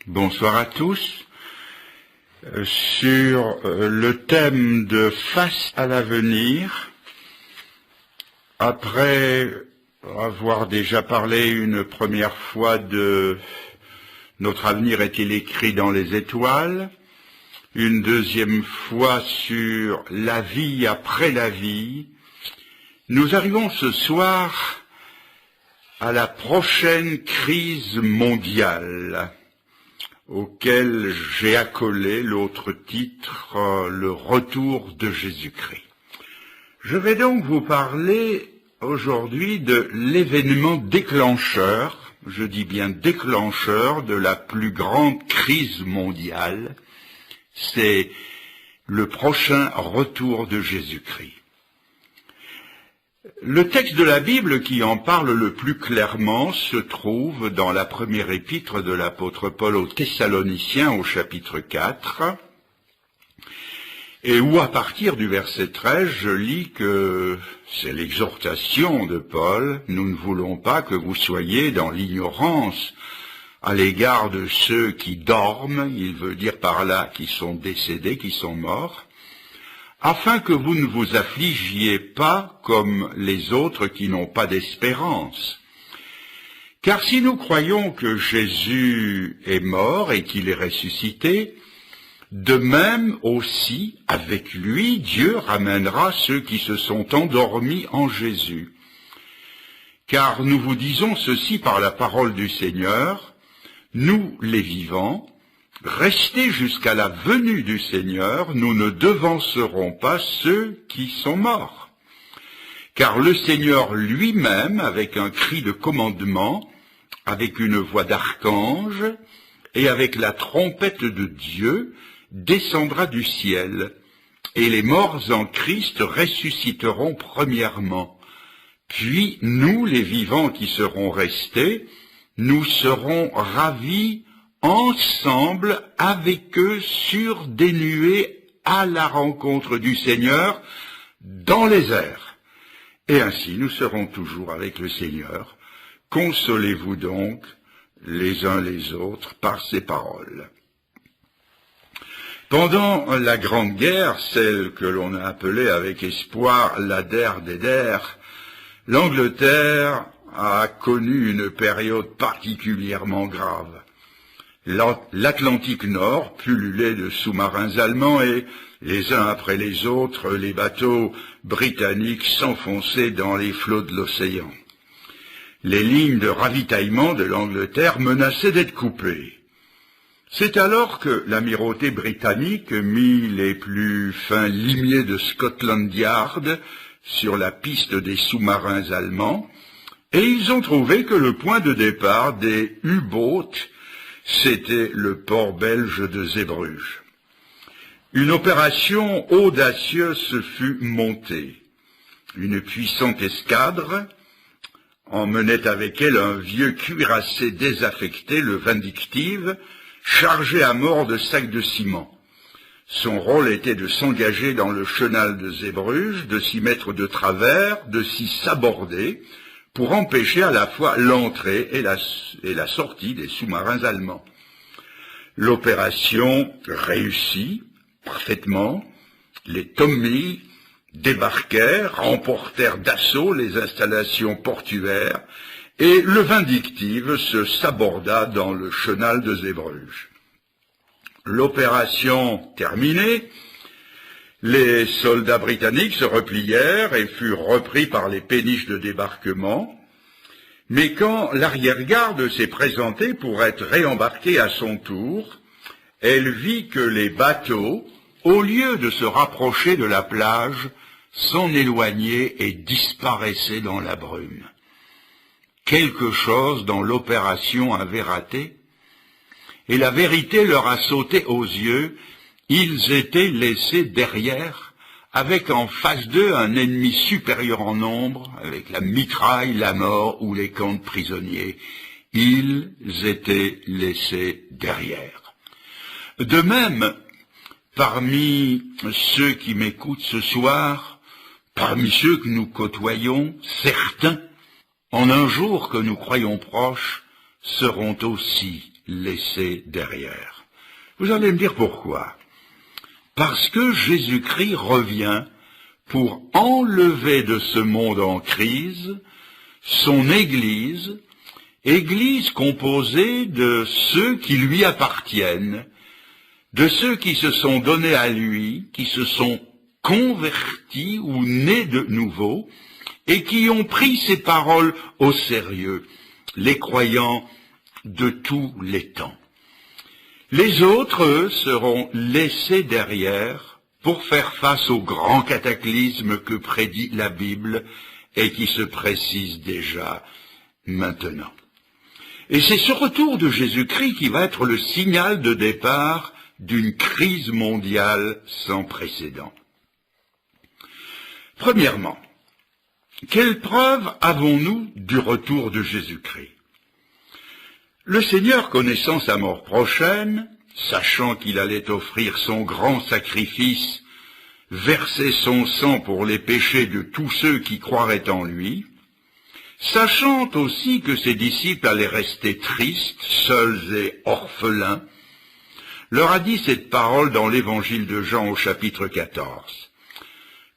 Bonsoir à tous. Sur le thème de Face à l'avenir, après avoir déjà parlé une première fois de Notre avenir est-il écrit dans les étoiles, une deuxième fois sur la vie après la vie, nous arrivons ce soir à la prochaine crise mondiale, auquel j'ai accolé l'autre titre, le retour de Jésus-Christ. Je vais donc vous parler aujourd'hui de l'événement déclencheur, je dis bien déclencheur, de la plus grande crise mondiale, c'est le prochain retour de Jésus-Christ. Le texte de la Bible qui en parle le plus clairement se trouve dans la première épître de l'apôtre Paul aux Thessaloniciens au chapitre 4, et où à partir du verset 13, je lis que c'est l'exhortation de Paul, nous ne voulons pas que vous soyez dans l'ignorance à l'égard de ceux qui dorment, il veut dire par là qui sont décédés, qui sont morts, afin que vous ne vous affligiez pas comme les autres qui n'ont pas d'espérance. Car si nous croyons que Jésus est mort et qu'il est ressuscité, de même aussi, avec lui, Dieu ramènera ceux qui se sont endormis en Jésus. Car nous vous disons ceci par la parole du Seigneur, nous les vivants, restez jusqu'à la venue du Seigneur, nous ne devancerons pas ceux qui sont morts. Car le Seigneur lui-même, avec un cri de commandement, avec une voix d'archange, et avec la trompette de Dieu, descendra du ciel, et les morts en Christ ressusciteront premièrement. Puis nous, les vivants qui serons restés, nous serons ravis ensemble avec eux sur des nuées à la rencontre du Seigneur dans les airs. Et ainsi nous serons toujours avec le Seigneur. Consolez-vous donc les uns les autres par ces paroles. Pendant la Grande Guerre, celle que l'on a appelée avec espoir la der des der, l'Angleterre a connu une période particulièrement grave. L'Atlantique Nord pullulait de sous-marins allemands et, les uns après les autres, les bateaux britanniques s'enfonçaient dans les flots de l'océan. Les lignes de ravitaillement de l'Angleterre menaçaient d'être coupées. C'est alors que l'amirauté britannique mit les plus fins limiers de Scotland Yard sur la piste des sous-marins allemands, et ils ont trouvé que le point de départ des U-boats, c'était le port belge de Zeebrugge. Une opération audacieuse fut montée. Une puissante escadre emmenait avec elle un vieux cuirassé désaffecté, le Vindictive, chargé à mort de sacs de ciment. Son rôle était de s'engager dans le chenal de Zeebrugge, de s'y mettre de travers, de s'y saborder, pour empêcher à la fois l'entrée et la sortie des sous-marins allemands. L'opération réussit parfaitement. Les Tommy débarquèrent, remportèrent d'assaut les installations portuaires, et le Vindictive se saborda dans le chenal de Zeebrugge. L'opération terminée, les soldats britanniques se replièrent et furent repris par les péniches de débarquement, mais quand l'arrière-garde s'est présentée pour être réembarquée à son tour, elle vit que les bateaux, au lieu de se rapprocher de la plage, s'en éloignaient et disparaissaient dans la brume. Quelque chose dans l'opération avait raté, et la vérité leur a sauté aux yeux. Ils étaient laissés derrière, avec en face d'eux un ennemi supérieur en nombre, avec la mitraille, la mort ou les camps de prisonniers. Ils étaient laissés derrière. De même, parmi ceux qui m'écoutent ce soir, parmi ceux que nous côtoyons, certains, en un jour que nous croyons proche, seront aussi laissés derrière. Vous allez me dire pourquoi. Parce que Jésus-Christ revient pour enlever de ce monde en crise son Église, Église composée de ceux qui lui appartiennent, de ceux qui se sont donnés à lui, qui se sont convertis ou nés de nouveau, et qui ont pris ses paroles au sérieux, les croyants de tous les temps. Les autres, eux, seront laissés derrière pour faire face au grand cataclysme que prédit la Bible et qui se précise déjà maintenant. Et c'est ce retour de Jésus-Christ qui va être le signal de départ d'une crise mondiale sans précédent. Premièrement, quelle preuve avons-nous du retour de Jésus-Christ? Le Seigneur, connaissant sa mort prochaine, sachant qu'il allait offrir son grand sacrifice, verser son sang pour les péchés de tous ceux qui croiraient en lui, sachant aussi que ses disciples allaient rester tristes, seuls et orphelins, leur a dit cette parole dans l'évangile de Jean au chapitre 14.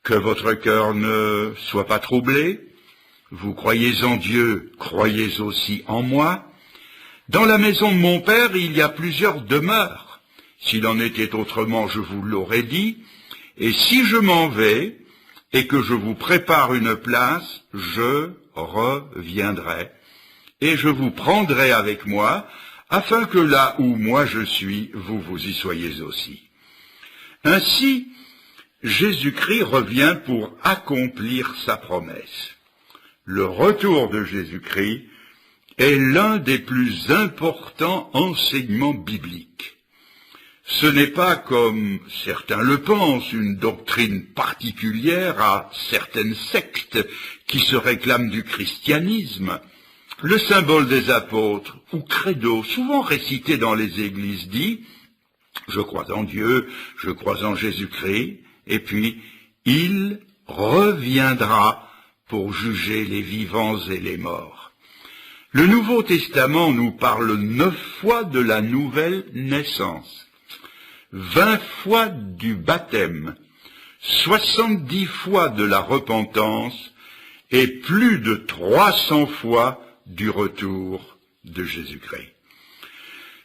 Que votre cœur ne soit pas troublé, vous croyez en Dieu, croyez aussi en moi. Dans la maison de mon Père, il y a plusieurs demeures. S'il en était autrement, je vous l'aurais dit. Et si je m'en vais, et que je vous prépare une place, je reviendrai, et je vous prendrai avec moi, afin que là où moi je suis, vous y soyez aussi. Ainsi, Jésus-Christ revient pour accomplir sa promesse. Le retour de Jésus-Christ est l'un des plus importants enseignements bibliques. Ce n'est pas, comme certains le pensent, une doctrine particulière à certaines sectes qui se réclament du christianisme. Le symbole des apôtres, ou credo, souvent récité dans les églises, dit « Je crois en Dieu, je crois en Jésus-Christ », et puis « Il reviendra pour juger les vivants et les morts ». Le Nouveau Testament nous parle 9 fois de la nouvelle naissance, 20 fois du baptême, 70 fois de la repentance et plus de 300 fois du retour de Jésus-Christ.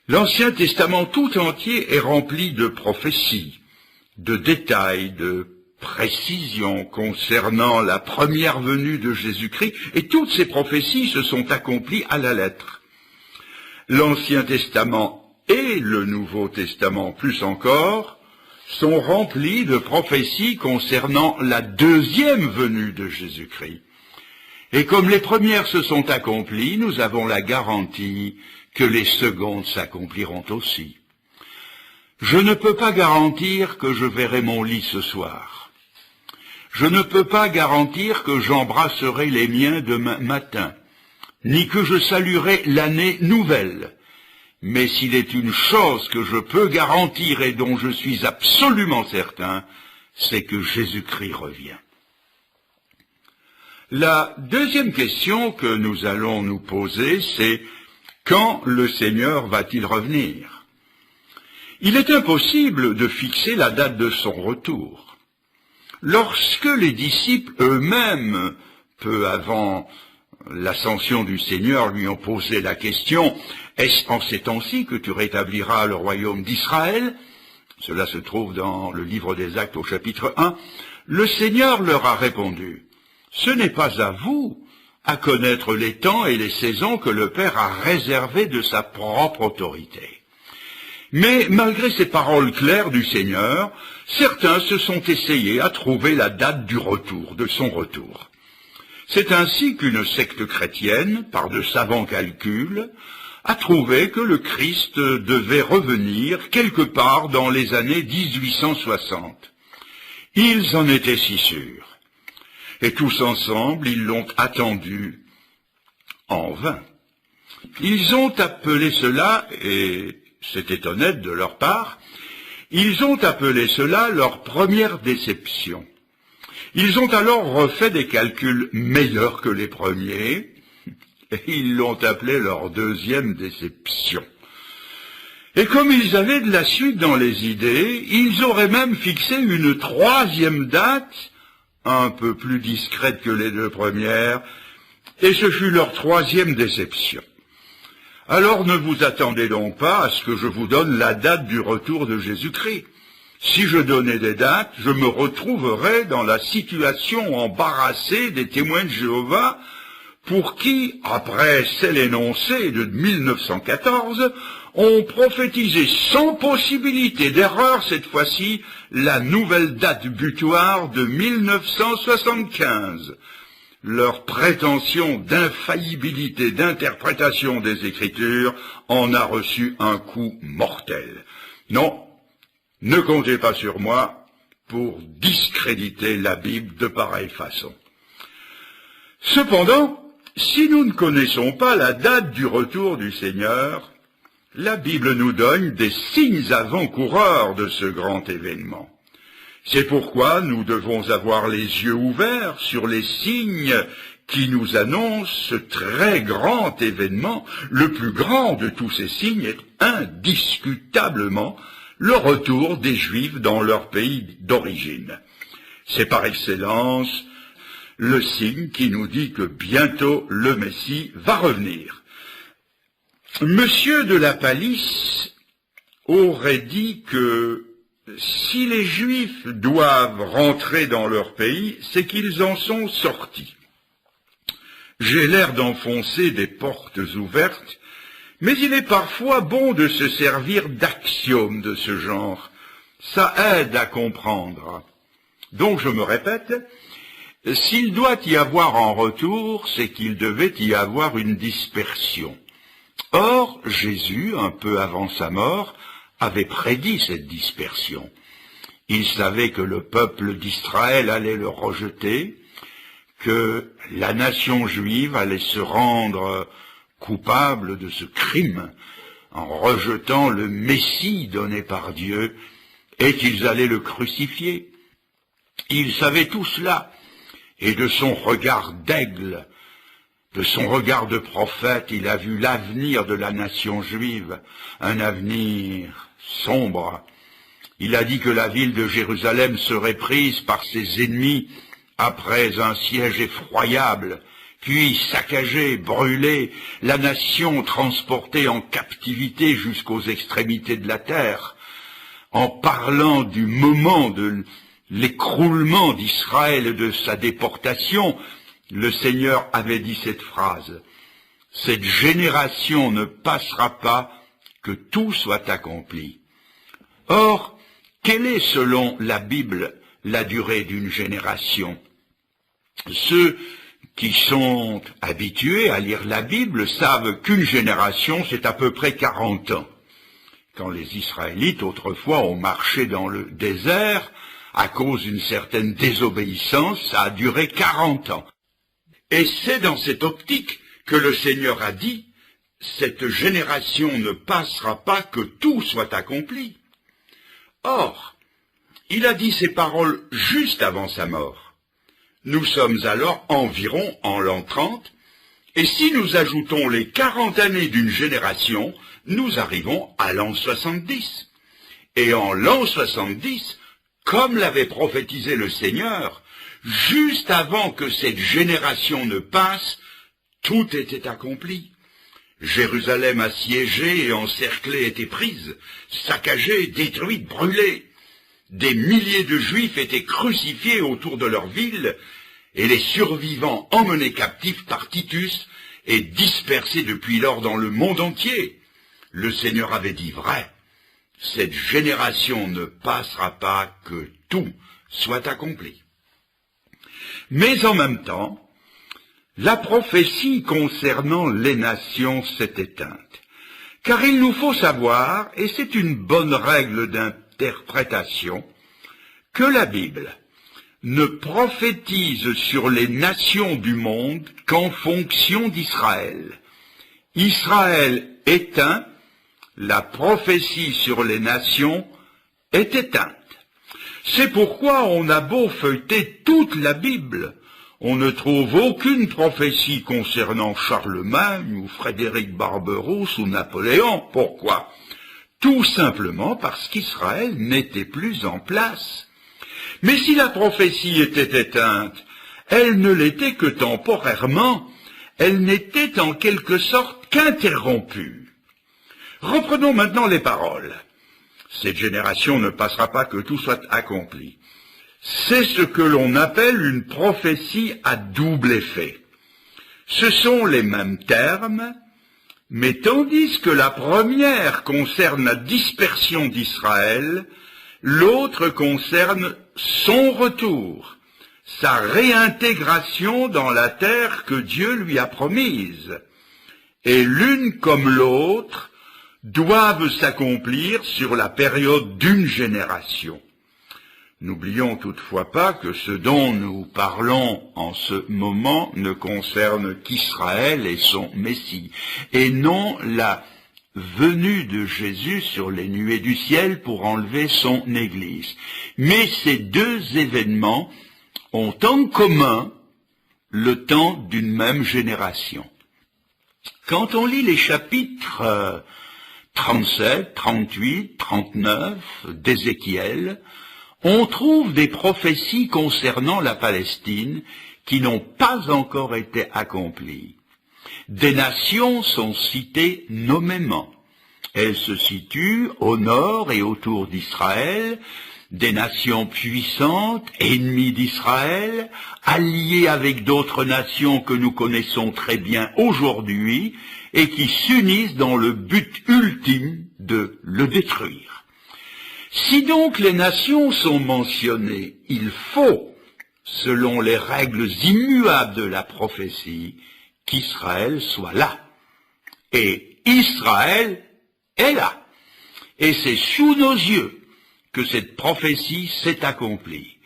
L'Ancien Testament tout entier est rempli de prophéties, de détails, de précisions concernant la première venue de Jésus-Christ, et toutes ces prophéties se sont accomplies à la lettre. L'Ancien Testament et le Nouveau Testament, plus encore, sont remplis de prophéties concernant la deuxième venue de Jésus-Christ. Et comme les premières se sont accomplies, nous avons la garantie que les secondes s'accompliront aussi. Je ne peux pas garantir que je verrai mon lit ce soir. Je ne peux pas garantir que j'embrasserai les miens demain matin, ni que je saluerai l'année nouvelle. Mais s'il est une chose que je peux garantir et dont je suis absolument certain, c'est que Jésus-Christ revient. La deuxième question que nous allons nous poser, c'est quand le Seigneur va-t-il revenir? Il est impossible de fixer la date de son retour. Lorsque les disciples eux-mêmes, peu avant l'ascension du Seigneur, lui ont posé la question « Est-ce en ces temps-ci que tu rétabliras le royaume d'Israël ?» Cela se trouve dans le livre des Actes au chapitre 1. Le Seigneur leur a répondu « Ce n'est pas à vous à connaître les temps et les saisons que le Père a réservés de sa propre autorité. » Mais malgré ces paroles claires du Seigneur, certains se sont essayés à trouver la date du retour, de son retour. C'est ainsi qu'une secte chrétienne, par de savants calculs, a trouvé que le Christ devait revenir quelque part dans les années 1860. Ils en étaient si sûrs. Et tous ensemble, ils l'ont attendu en vain. Ils ont appelé cela, et c'était honnête de leur part, ils ont appelé cela leur première déception. Ils ont alors refait des calculs meilleurs que les premiers, et ils l'ont appelé leur deuxième déception. Et comme ils avaient de la suite dans les idées, ils auraient même fixé une troisième date, un peu plus discrète que les deux premières, et ce fut leur troisième déception. Alors ne vous attendez donc pas à ce que je vous donne la date du retour de Jésus-Christ. Si je donnais des dates, je me retrouverais dans la situation embarrassée des témoins de Jéhovah, pour qui, après celle énoncée de 1914, ont prophétisé sans possibilité d'erreur cette fois-ci la nouvelle date butoir de 1975. Leur prétention d'infaillibilité d'interprétation des Écritures en a reçu un coup mortel. Non, ne comptez pas sur moi pour discréditer la Bible de pareille façon. Cependant, si nous ne connaissons pas la date du retour du Seigneur, la Bible nous donne des signes avant-coureurs de ce grand événement. C'est pourquoi nous devons avoir les yeux ouverts sur les signes qui nous annoncent ce très grand événement. Le plus grand de tous ces signes est indiscutablement le retour des Juifs dans leur pays d'origine. C'est par excellence le signe qui nous dit que bientôt le Messie va revenir. Monsieur de la Palisse aurait dit que si les Juifs doivent rentrer dans leur pays, c'est qu'ils en sont sortis. J'ai l'air d'enfoncer des portes ouvertes, mais il est parfois bon de se servir d'axiomes de ce genre. Ça aide à comprendre. Donc je me répète, s'il doit y avoir en retour, c'est qu'il devait y avoir une dispersion. Or, Jésus, un peu avant sa mort, avait prédit cette dispersion. Il savait que le peuple d'Israël allait le rejeter, que la nation juive allait se rendre coupable de ce crime en rejetant le Messie donné par Dieu et qu'ils allaient le crucifier. Il savait tout cela. Et de son regard d'aigle, de son regard de prophète, il a vu l'avenir de la nation juive, un avenir sombre. Il a dit que la ville de Jérusalem serait prise par ses ennemis après un siège effroyable, puis saccagée, brûlée, la nation transportée en captivité jusqu'aux extrémités de la terre. En parlant du moment de l'écroulement d'Israël et de sa déportation, le Seigneur avait dit cette phrase: « Cette génération ne passera pas que tout soit accompli. » Or, quelle est selon la Bible la durée d'une génération? Ceux qui sont habitués à lire la Bible savent qu'une génération, c'est à peu près 40 ans. Quand les Israélites, autrefois, ont marché dans le désert, à cause d'une certaine désobéissance, ça a duré 40 ans. Et c'est dans cette optique que le Seigneur a dit, cette génération ne passera pas que tout soit accompli. Or, il a dit ces paroles juste avant sa mort. Nous sommes alors environ en l'an 30, et si nous ajoutons les 40 années d'une génération, nous arrivons à l'an 70. Et en l'an 70, comme l'avait prophétisé le Seigneur, juste avant que cette génération ne passe, tout était accompli. Jérusalem assiégée et encerclée était prise, saccagée, détruite, brûlée. Des milliers de Juifs étaient crucifiés autour de leur ville, et les survivants emmenés captifs par Titus et dispersés depuis lors dans le monde entier. Le Seigneur avait dit vrai. Cette génération ne passera pas que tout soit accompli. Mais en même temps, la prophétie concernant les nations s'est éteinte. Car il nous faut savoir, et c'est une bonne règle d'interprétation, que la Bible ne prophétise sur les nations du monde qu'en fonction d'Israël. Israël éteint, la prophétie sur les nations est éteinte. C'est pourquoi on a beau feuilleter toute la Bible, on ne trouve aucune prophétie concernant Charlemagne ou Frédéric Barberousse ou Napoléon. Pourquoi? tout simplement parce qu'Israël n'était plus en place. Mais si la prophétie était éteinte, elle ne l'était que temporairement, elle n'était en quelque sorte qu'interrompue. Reprenons maintenant les paroles. Cette génération ne passera pas que tout soit accompli. C'est ce que l'on appelle une prophétie à double effet. Ce sont les mêmes termes, mais tandis que la première concerne la dispersion d'Israël, l'autre concerne son retour, sa réintégration dans la terre que Dieu lui a promise. Et l'une comme l'autre doivent s'accomplir sur la période d'une génération. N'oublions toutefois pas que ce dont nous parlons en ce moment ne concerne qu'Israël et son Messie, et non la venue de Jésus sur les nuées du ciel pour enlever son Église. Mais ces deux événements ont en commun le temps d'une même génération. Quand on lit les chapitres 37, 38, 39 d'Ézéchiel, on trouve des prophéties concernant la Palestine qui n'ont pas encore été accomplies. Des nations sont citées nommément. Elles se situent au nord et autour d'Israël, des nations puissantes, ennemies d'Israël, alliées avec d'autres nations que nous connaissons très bien aujourd'hui et qui s'unissent dans le but ultime de le détruire. Si donc les nations sont mentionnées, il faut, selon les règles immuables de la prophétie, qu'Israël soit là. Et Israël est là. Et c'est sous nos yeux que cette prophétie s'est accomplie.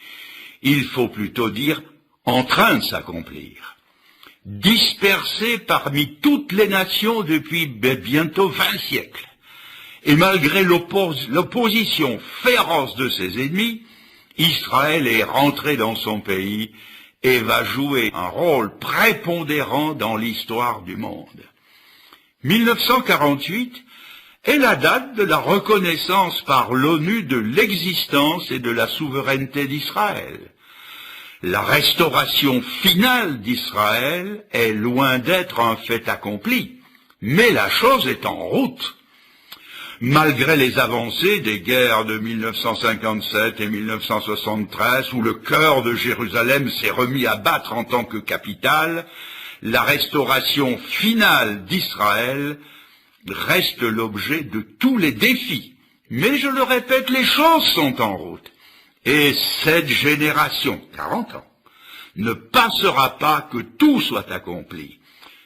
Il faut plutôt dire en train de s'accomplir. Dispersée parmi toutes les nations depuis bientôt 20 siècles. Et malgré l'opposition féroce de ses ennemis, Israël est rentré dans son pays et va jouer un rôle prépondérant dans l'histoire du monde. 1948 est la date de la reconnaissance par l'ONU de l'existence et de la souveraineté d'Israël. La restauration finale d'Israël est loin d'être un fait accompli, mais la chose est en route. Malgré les avancées des guerres de 1957 et 1973, où le cœur de Jérusalem s'est remis à battre en tant que capitale, la restauration finale d'Israël reste l'objet de tous les défis. Mais je le répète, les choses sont en route. Et cette génération, 40 ans, ne passera pas que tout soit accompli.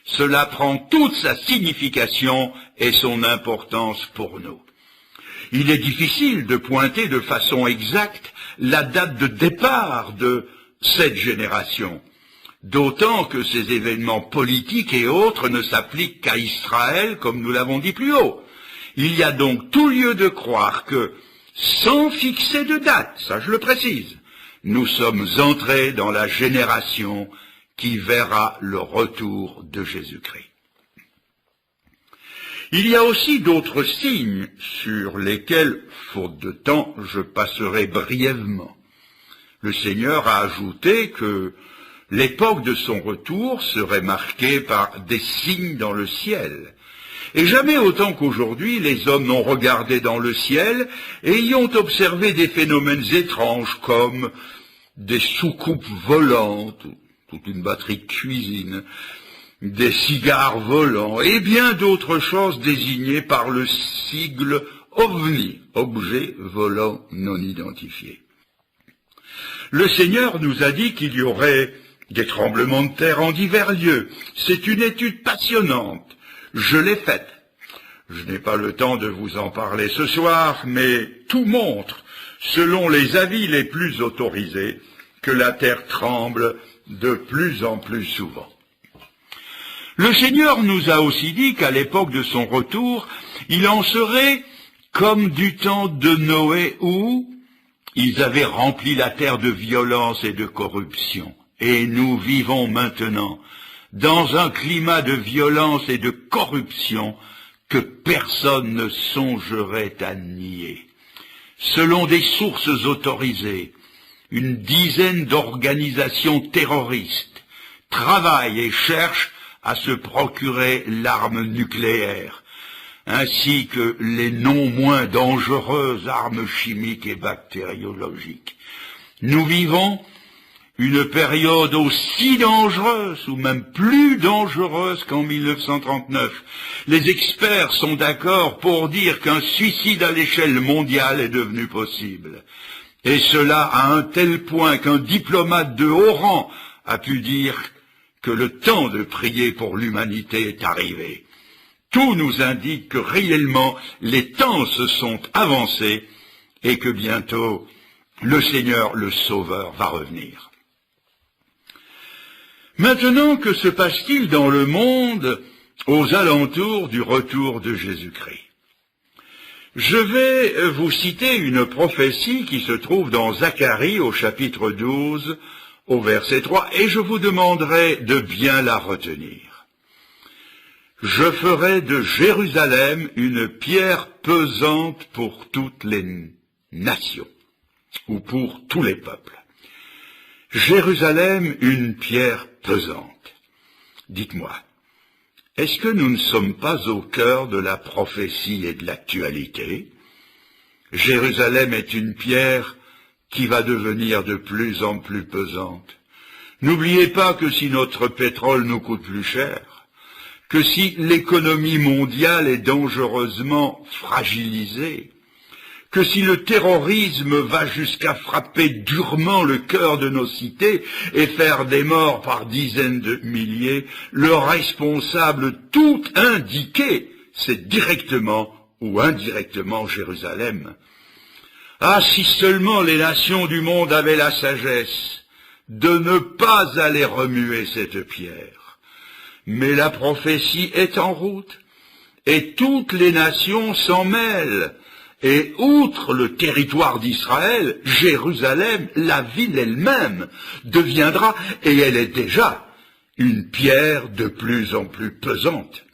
Cela prend toute sa signification et son importance pour nous. Il est difficile de pointer de façon exacte la date de départ de cette génération, d'autant que ces événements politiques et autres ne s'appliquent qu'à Israël, comme nous l'avons dit plus haut. Il y a donc tout lieu de croire que, sans fixer de date, ça je le précise, nous sommes entrés dans la génération qui verra le retour de Jésus-Christ. Il y a aussi d'autres signes sur lesquels, faute de temps, je passerai brièvement. Le Seigneur a ajouté que l'époque de son retour serait marquée par des signes dans le ciel. Et jamais autant qu'aujourd'hui, les hommes n'ont regardé dans le ciel et y ont observé des phénomènes étranges comme des soucoupes volantes, toute une batterie de cuisine, des cigares volants et bien d'autres choses désignées par le sigle OVNI, objet volant non identifié. Le Seigneur nous a dit qu'il y aurait des tremblements de terre en divers lieux. C'est une étude passionnante. Je l'ai faite. Je n'ai pas le temps de vous en parler ce soir, mais tout montre, selon les avis les plus autorisés, que la terre tremble de plus en plus souvent. Le Seigneur nous a aussi dit qu'à l'époque de son retour, il en serait comme du temps de Noé où ils avaient rempli la terre de violence et de corruption. Et nous vivons maintenant dans un climat de violence et de corruption que personne ne songerait à nier. Selon des sources autorisées, une dizaine d'organisations terroristes travaillent et cherchent à se procurer l'arme nucléaire, ainsi que les non moins dangereuses armes chimiques et bactériologiques. Nous vivons une période aussi dangereuse, ou même plus dangereuse qu'en 1939. Les experts sont d'accord pour dire qu'un suicide à l'échelle mondiale est devenu possible. Et cela à un tel point qu'un diplomate de haut rang a pu dire que le temps de prier pour l'humanité est arrivé. Tout nous indique que réellement les temps se sont avancés et que bientôt le Seigneur, le Sauveur, va revenir. Maintenant, que se passe-t-il dans le monde aux alentours du retour de Jésus-Christ? Je vais vous citer une prophétie qui se trouve dans Zacharie au chapitre 12, au verset 3, et je vous demanderai de bien la retenir. Je ferai de Jérusalem une pierre pesante pour toutes les nations, ou pour tous les peuples. Jérusalem, une pierre pesante. Dites-moi, est-ce que nous ne sommes pas au cœur de la prophétie et de l'actualité? Jérusalem est une pierre qui va devenir de plus en plus pesante. N'oubliez pas que si notre pétrole nous coûte plus cher, que si l'économie mondiale est dangereusement fragilisée, que si le terrorisme va jusqu'à frapper durement le cœur de nos cités et faire des morts par dizaines de milliers, le responsable tout indiqué, c'est directement ou indirectement Jérusalem. Ah, si seulement les nations du monde avaient la sagesse de ne pas aller remuer cette pierre. Mais la prophétie est en route, et toutes les nations s'en mêlent. Et outre le territoire d'Israël, Jérusalem, la ville elle-même, deviendra, et elle est déjà, une pierre de plus en plus pesante.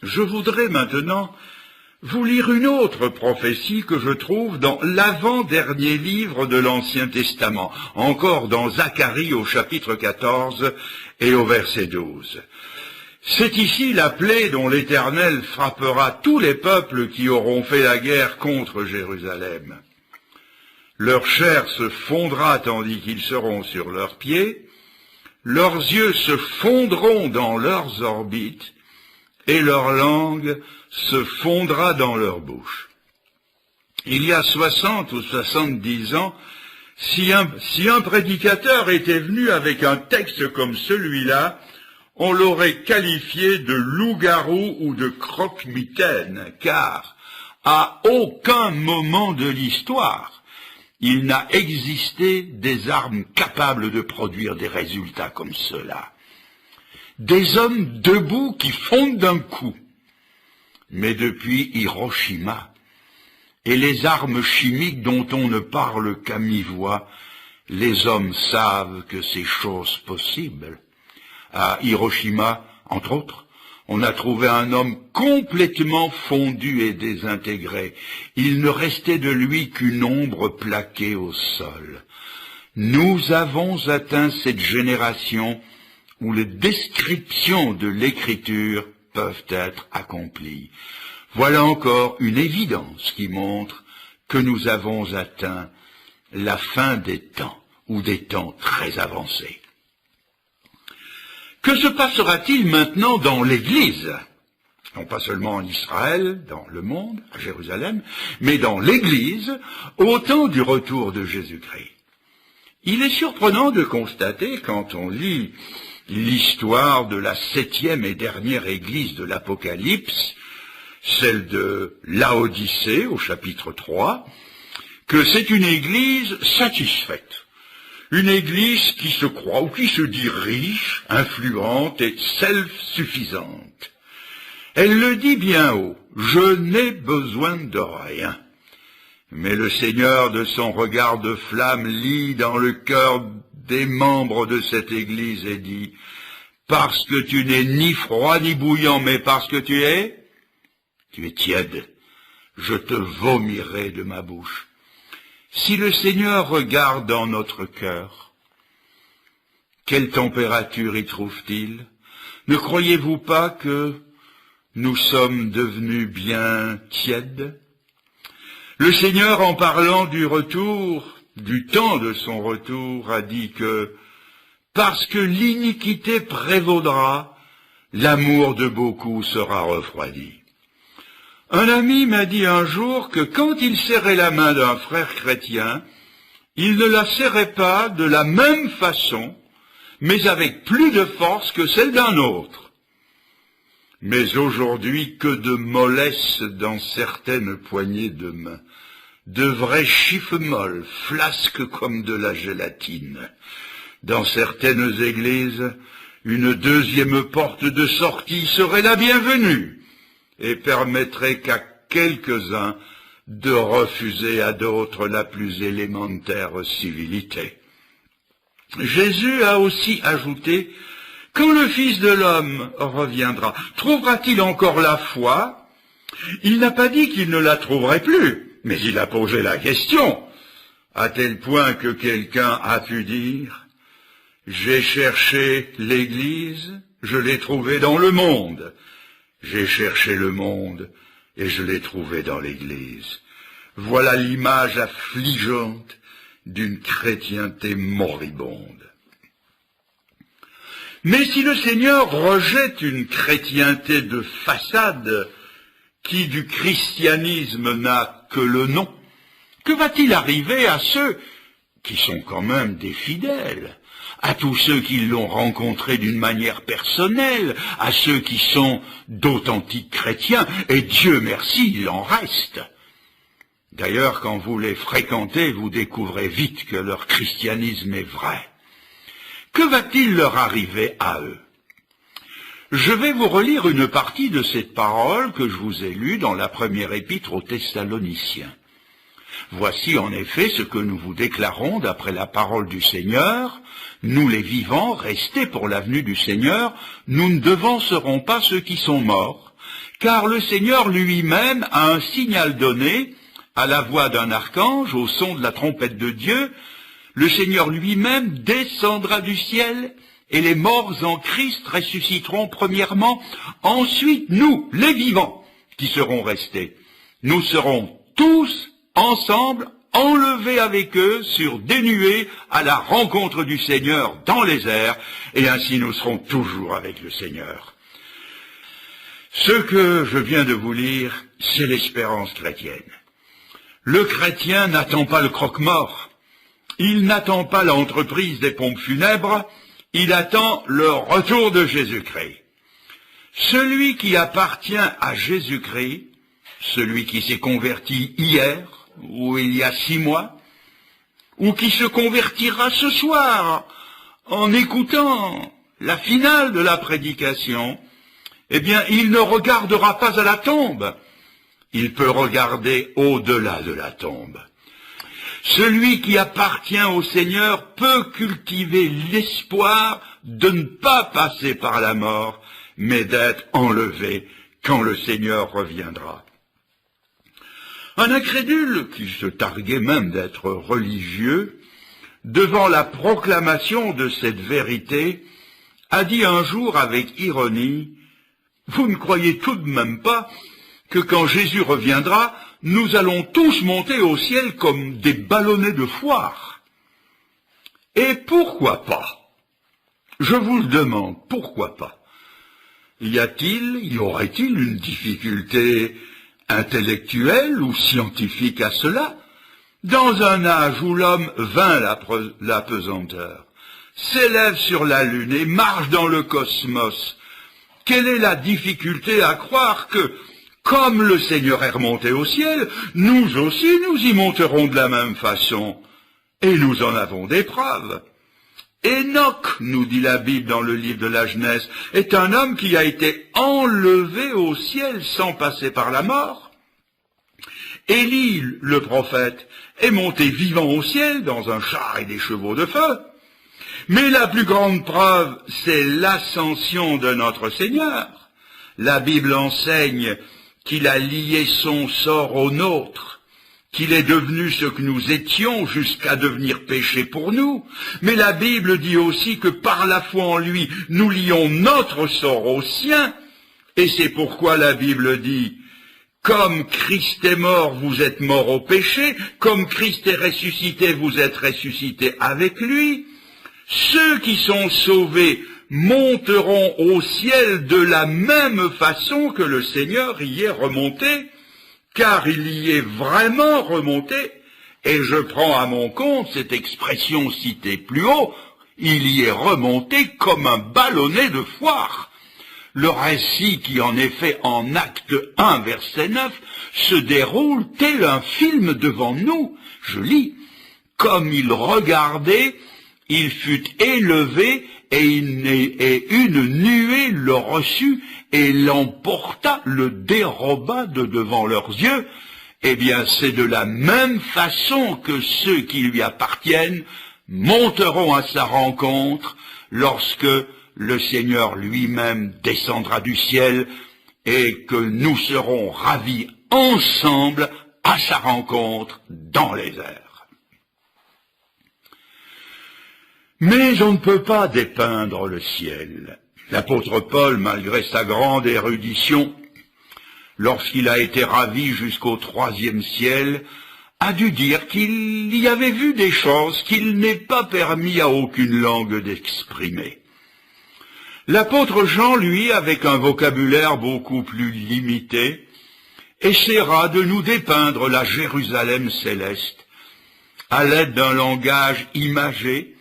Je voudrais maintenant vous lire une autre prophétie que je trouve dans l'avant-dernier livre de l'Ancien Testament, encore dans Zacharie au chapitre 14 et au verset 12. C'est ici la plaie dont l'Éternel frappera tous les peuples qui auront fait la guerre contre Jérusalem. Leur chair se fondra tandis qu'ils seront sur leurs pieds, leurs yeux se fondront dans leurs orbites, et leur langue se fondra dans leur bouche. Il y a 60 ou 70 ans, si un prédicateur était venu avec un texte comme celui-là, on l'aurait qualifié de loup-garou ou de croque-mitaine, car à aucun moment de l'histoire, il n'a existé des armes capables de produire des résultats comme cela. Des hommes debout qui fondent d'un coup. Mais depuis Hiroshima et les armes chimiques dont on ne parle qu'à mi-voix, les hommes savent que c'est chose possible. À Hiroshima, entre autres, on a trouvé un homme complètement fondu et désintégré. Il ne restait de lui qu'une ombre plaquée au sol. Nous avons atteint cette génération où les descriptions de l'écriture peuvent être accomplies. Voilà encore une évidence qui montre que nous avons atteint la fin des temps, ou des temps très avancés. Que se passera-t-il maintenant dans l'Église? Non pas seulement en Israël, dans le monde, à Jérusalem, mais dans l'Église, au temps du retour de Jésus-Christ. Il est surprenant de constater, quand on lit l'histoire de la 7e et dernière Église de l'Apocalypse, celle de Laodicée au chapitre 3, que c'est une Église satisfaite. Une Église qui se croit ou qui se dit riche, influente et self-suffisante. Elle le dit bien haut, « Je n'ai besoin de rien ». Mais le Seigneur, de son regard de flamme, lit dans le cœur des membres de cette Église et dit « Parce que tu n'es ni froid ni bouillant, mais parce que tu es Tu es tiède, je te vomirai de ma bouche. Si le Seigneur regarde dans notre cœur, quelle température y trouve-t-il? Ne croyez-vous pas que nous sommes devenus bien tièdes? Le Seigneur, en parlant du retour, du temps de son retour, a dit que parce que l'iniquité prévaudra, l'amour de beaucoup sera refroidi. Un ami m'a dit un jour que quand il serrait la main d'un frère chrétien, il ne la serrait pas de la même façon, mais avec plus de force que celle d'un autre. Mais aujourd'hui, que de mollesse dans certaines poignées de main, de vrais chiffres molles, flasques comme de la gélatine. Dans certaines églises, une deuxième porte de sortie serait la bienvenue et permettrait qu'à quelques-uns de refuser à d'autres la plus élémentaire civilité. Jésus a aussi ajouté, quand le Fils de l'homme reviendra, trouvera-t-il encore la foi? Il n'a pas dit qu'il ne la trouverait plus, mais il a posé la question, à tel point que quelqu'un a pu dire, j'ai cherché l'Église, je l'ai trouvée dans le monde. J'ai cherché le monde et je l'ai trouvé dans l'Église. Voilà l'image affligeante d'une chrétienté moribonde. Mais si le Seigneur rejette une chrétienté de façade qui du christianisme n'a que le nom, que va-t-il arriver à ceux qui sont quand même des fidèles, à tous ceux qui l'ont rencontré d'une manière personnelle, à ceux qui sont d'authentiques chrétiens, et Dieu merci, il en reste. D'ailleurs, quand vous les fréquentez, vous découvrez vite que leur christianisme est vrai. Que va-t-il leur arriver à eux? Je vais vous relire une partie de cette parole que je vous ai lue dans la première épître aux Thessaloniciens. Voici en effet ce que nous vous déclarons d'après la parole du Seigneur. Nous les vivants, restés pour la venue du Seigneur, nous ne devancerons pas ceux qui sont morts, car le Seigneur lui-même a un signal donné, à la voix d'un archange, au son de la trompette de Dieu. Le Seigneur lui-même descendra du ciel, et les morts en Christ ressusciteront premièrement. Ensuite, nous, les vivants, qui serons restés, nous serons tous ensemble, enlevés avec eux sur des nuées à la rencontre du Seigneur dans les airs, et ainsi nous serons toujours avec le Seigneur. Ce que je viens de vous lire, c'est l'espérance chrétienne. Le chrétien n'attend pas le croque-mort, il n'attend pas l'entreprise des pompes funèbres, il attend le retour de Jésus-Christ. Celui qui appartient à Jésus-Christ, celui qui s'est converti hier, ou il y a 6 mois, ou qui se convertira ce soir en écoutant la finale de la prédication, eh bien, il ne regardera pas à la tombe, il peut regarder au-delà de la tombe. Celui qui appartient au Seigneur peut cultiver l'espoir de ne pas passer par la mort, mais d'être enlevé quand le Seigneur reviendra. Un incrédule, qui se targuait même d'être religieux, devant la proclamation de cette vérité, a dit un jour avec ironie, « Vous ne croyez tout de même pas que quand Jésus reviendra, nous allons tous monter au ciel comme des ballonnets de foire? Et pourquoi pas? Je vous le demande, pourquoi pas? Y aurait-il une difficulté intellectuelle ou scientifique à cela? Dans un âge où l'homme vainc la pesanteur, s'élève sur la lune et marche dans le cosmos, quelle est la difficulté à croire que, comme le Seigneur est remonté au ciel, nous aussi nous y monterons de la même façon? Et nous en avons des preuves. Enoch, nous dit la Bible dans le livre de la Genèse, est un homme qui a été enlevé au ciel sans passer par la mort. Élie, le prophète, est monté vivant au ciel dans un char et des chevaux de feu. Mais la plus grande preuve, c'est l'ascension de notre Seigneur. La Bible enseigne qu'il a lié son sort au nôtre, qu'il est devenu ce que nous étions jusqu'à devenir péché pour nous. Mais la Bible dit aussi que par la foi en lui, nous lions notre sort au sien. Et c'est pourquoi la Bible dit: comme Christ est mort, vous êtes mort au péché, comme Christ est ressuscité, vous êtes ressuscité avec lui. Ceux qui sont sauvés monteront au ciel de la même façon que le Seigneur y est remonté, car il y est vraiment remonté, et je prends à mon compte cette expression citée plus haut, il y est remonté comme un ballonnet de foire. Le récit qui en est fait en acte 1, verset 9, se déroule tel un film devant nous. Je lis: comme il regardait, il fut élevé, et une nuée le reçut, et l'emporta, le déroba de devant leurs yeux. Eh bien, c'est de la même façon que ceux qui lui appartiennent monteront à sa rencontre lorsque le Seigneur lui-même descendra du ciel et que nous serons ravis ensemble à sa rencontre dans les airs. Mais on ne peut pas dépeindre le ciel. L'apôtre Paul, malgré sa grande érudition, lorsqu'il a été ravi jusqu'au 3e ciel, a dû dire qu'il y avait vu des choses qu'il n'est pas permis à aucune langue d'exprimer. L'apôtre Jean, lui, avec un vocabulaire beaucoup plus limité, essaiera de nous dépeindre la Jérusalem céleste. À l'aide d'un langage imagé,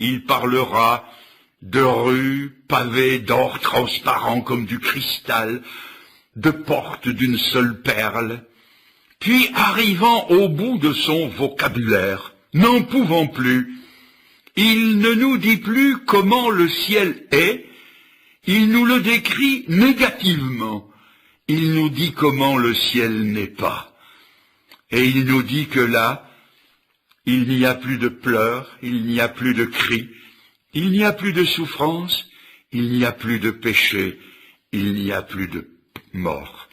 il parlera de rues pavées d'or transparent comme du cristal, de portes d'une seule perle. Puis, arrivant au bout de son vocabulaire, n'en pouvant plus, il ne nous dit plus comment le ciel est, il nous le décrit négativement. Il nous dit comment le ciel n'est pas. Et il nous dit que là, il n'y a plus de pleurs, il n'y a plus de cris, il n'y a plus de souffrance, il n'y a plus de péché, il n'y a plus de mort.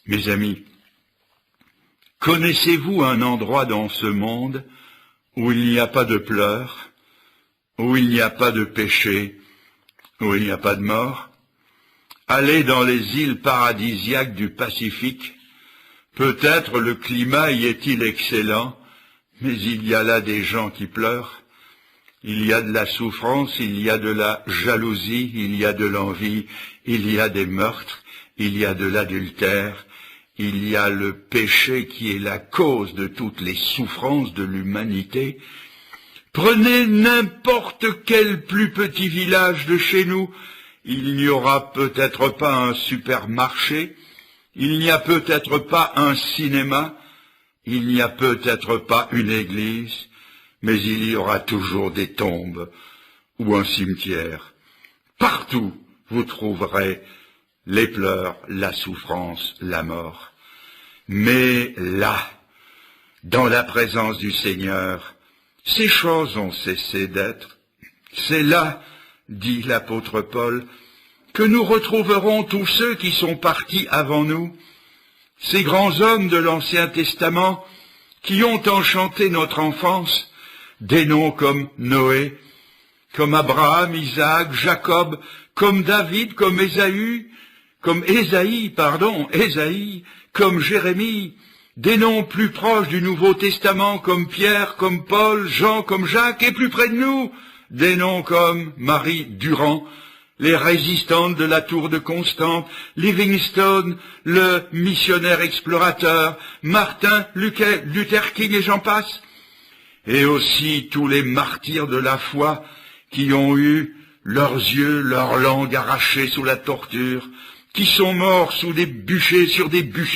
Mes amis, connaissez-vous un endroit dans ce monde où il n'y a pas de pleurs, où il n'y a pas de péché, où il n'y a pas de mort? Allez dans les îles paradisiaques du Pacifique. Peut-être le climat y est-il excellent, mais il y a là des gens qui pleurent. Il y a de la souffrance, il y a de la jalousie, il y a de l'envie, il y a des meurtres, il y a de l'adultère, il y a le péché qui est la cause de toutes les souffrances de l'humanité. Prenez n'importe quel plus petit village de chez nous, il n'y aura peut-être pas un supermarché, il n'y a peut-être pas un cinéma, il n'y a peut-être pas une église, mais il y aura toujours des tombes ou un cimetière. Partout, vous trouverez les pleurs, la souffrance, la mort. Mais là, dans la présence du Seigneur, ces choses ont cessé d'être. C'est là, dit l'apôtre Paul, que nous retrouverons tous ceux qui sont partis avant nous, ces grands hommes de l'Ancien Testament qui ont enchanté notre enfance, des noms comme Noé, comme Abraham, Isaac, Jacob, comme David, comme Ésaïe, comme Jérémie, des noms plus proches du Nouveau Testament comme Pierre, comme Paul, Jean, comme Jacques, et plus près de nous, des noms comme Marie Durand, les résistantes de la tour de Constante, Livingstone, le missionnaire explorateur, Martin Luther King et j'en passe, et aussi tous les martyrs de la foi qui ont eu leurs yeux, leur langue arrachée sous la torture, qui sont morts sur des bûchers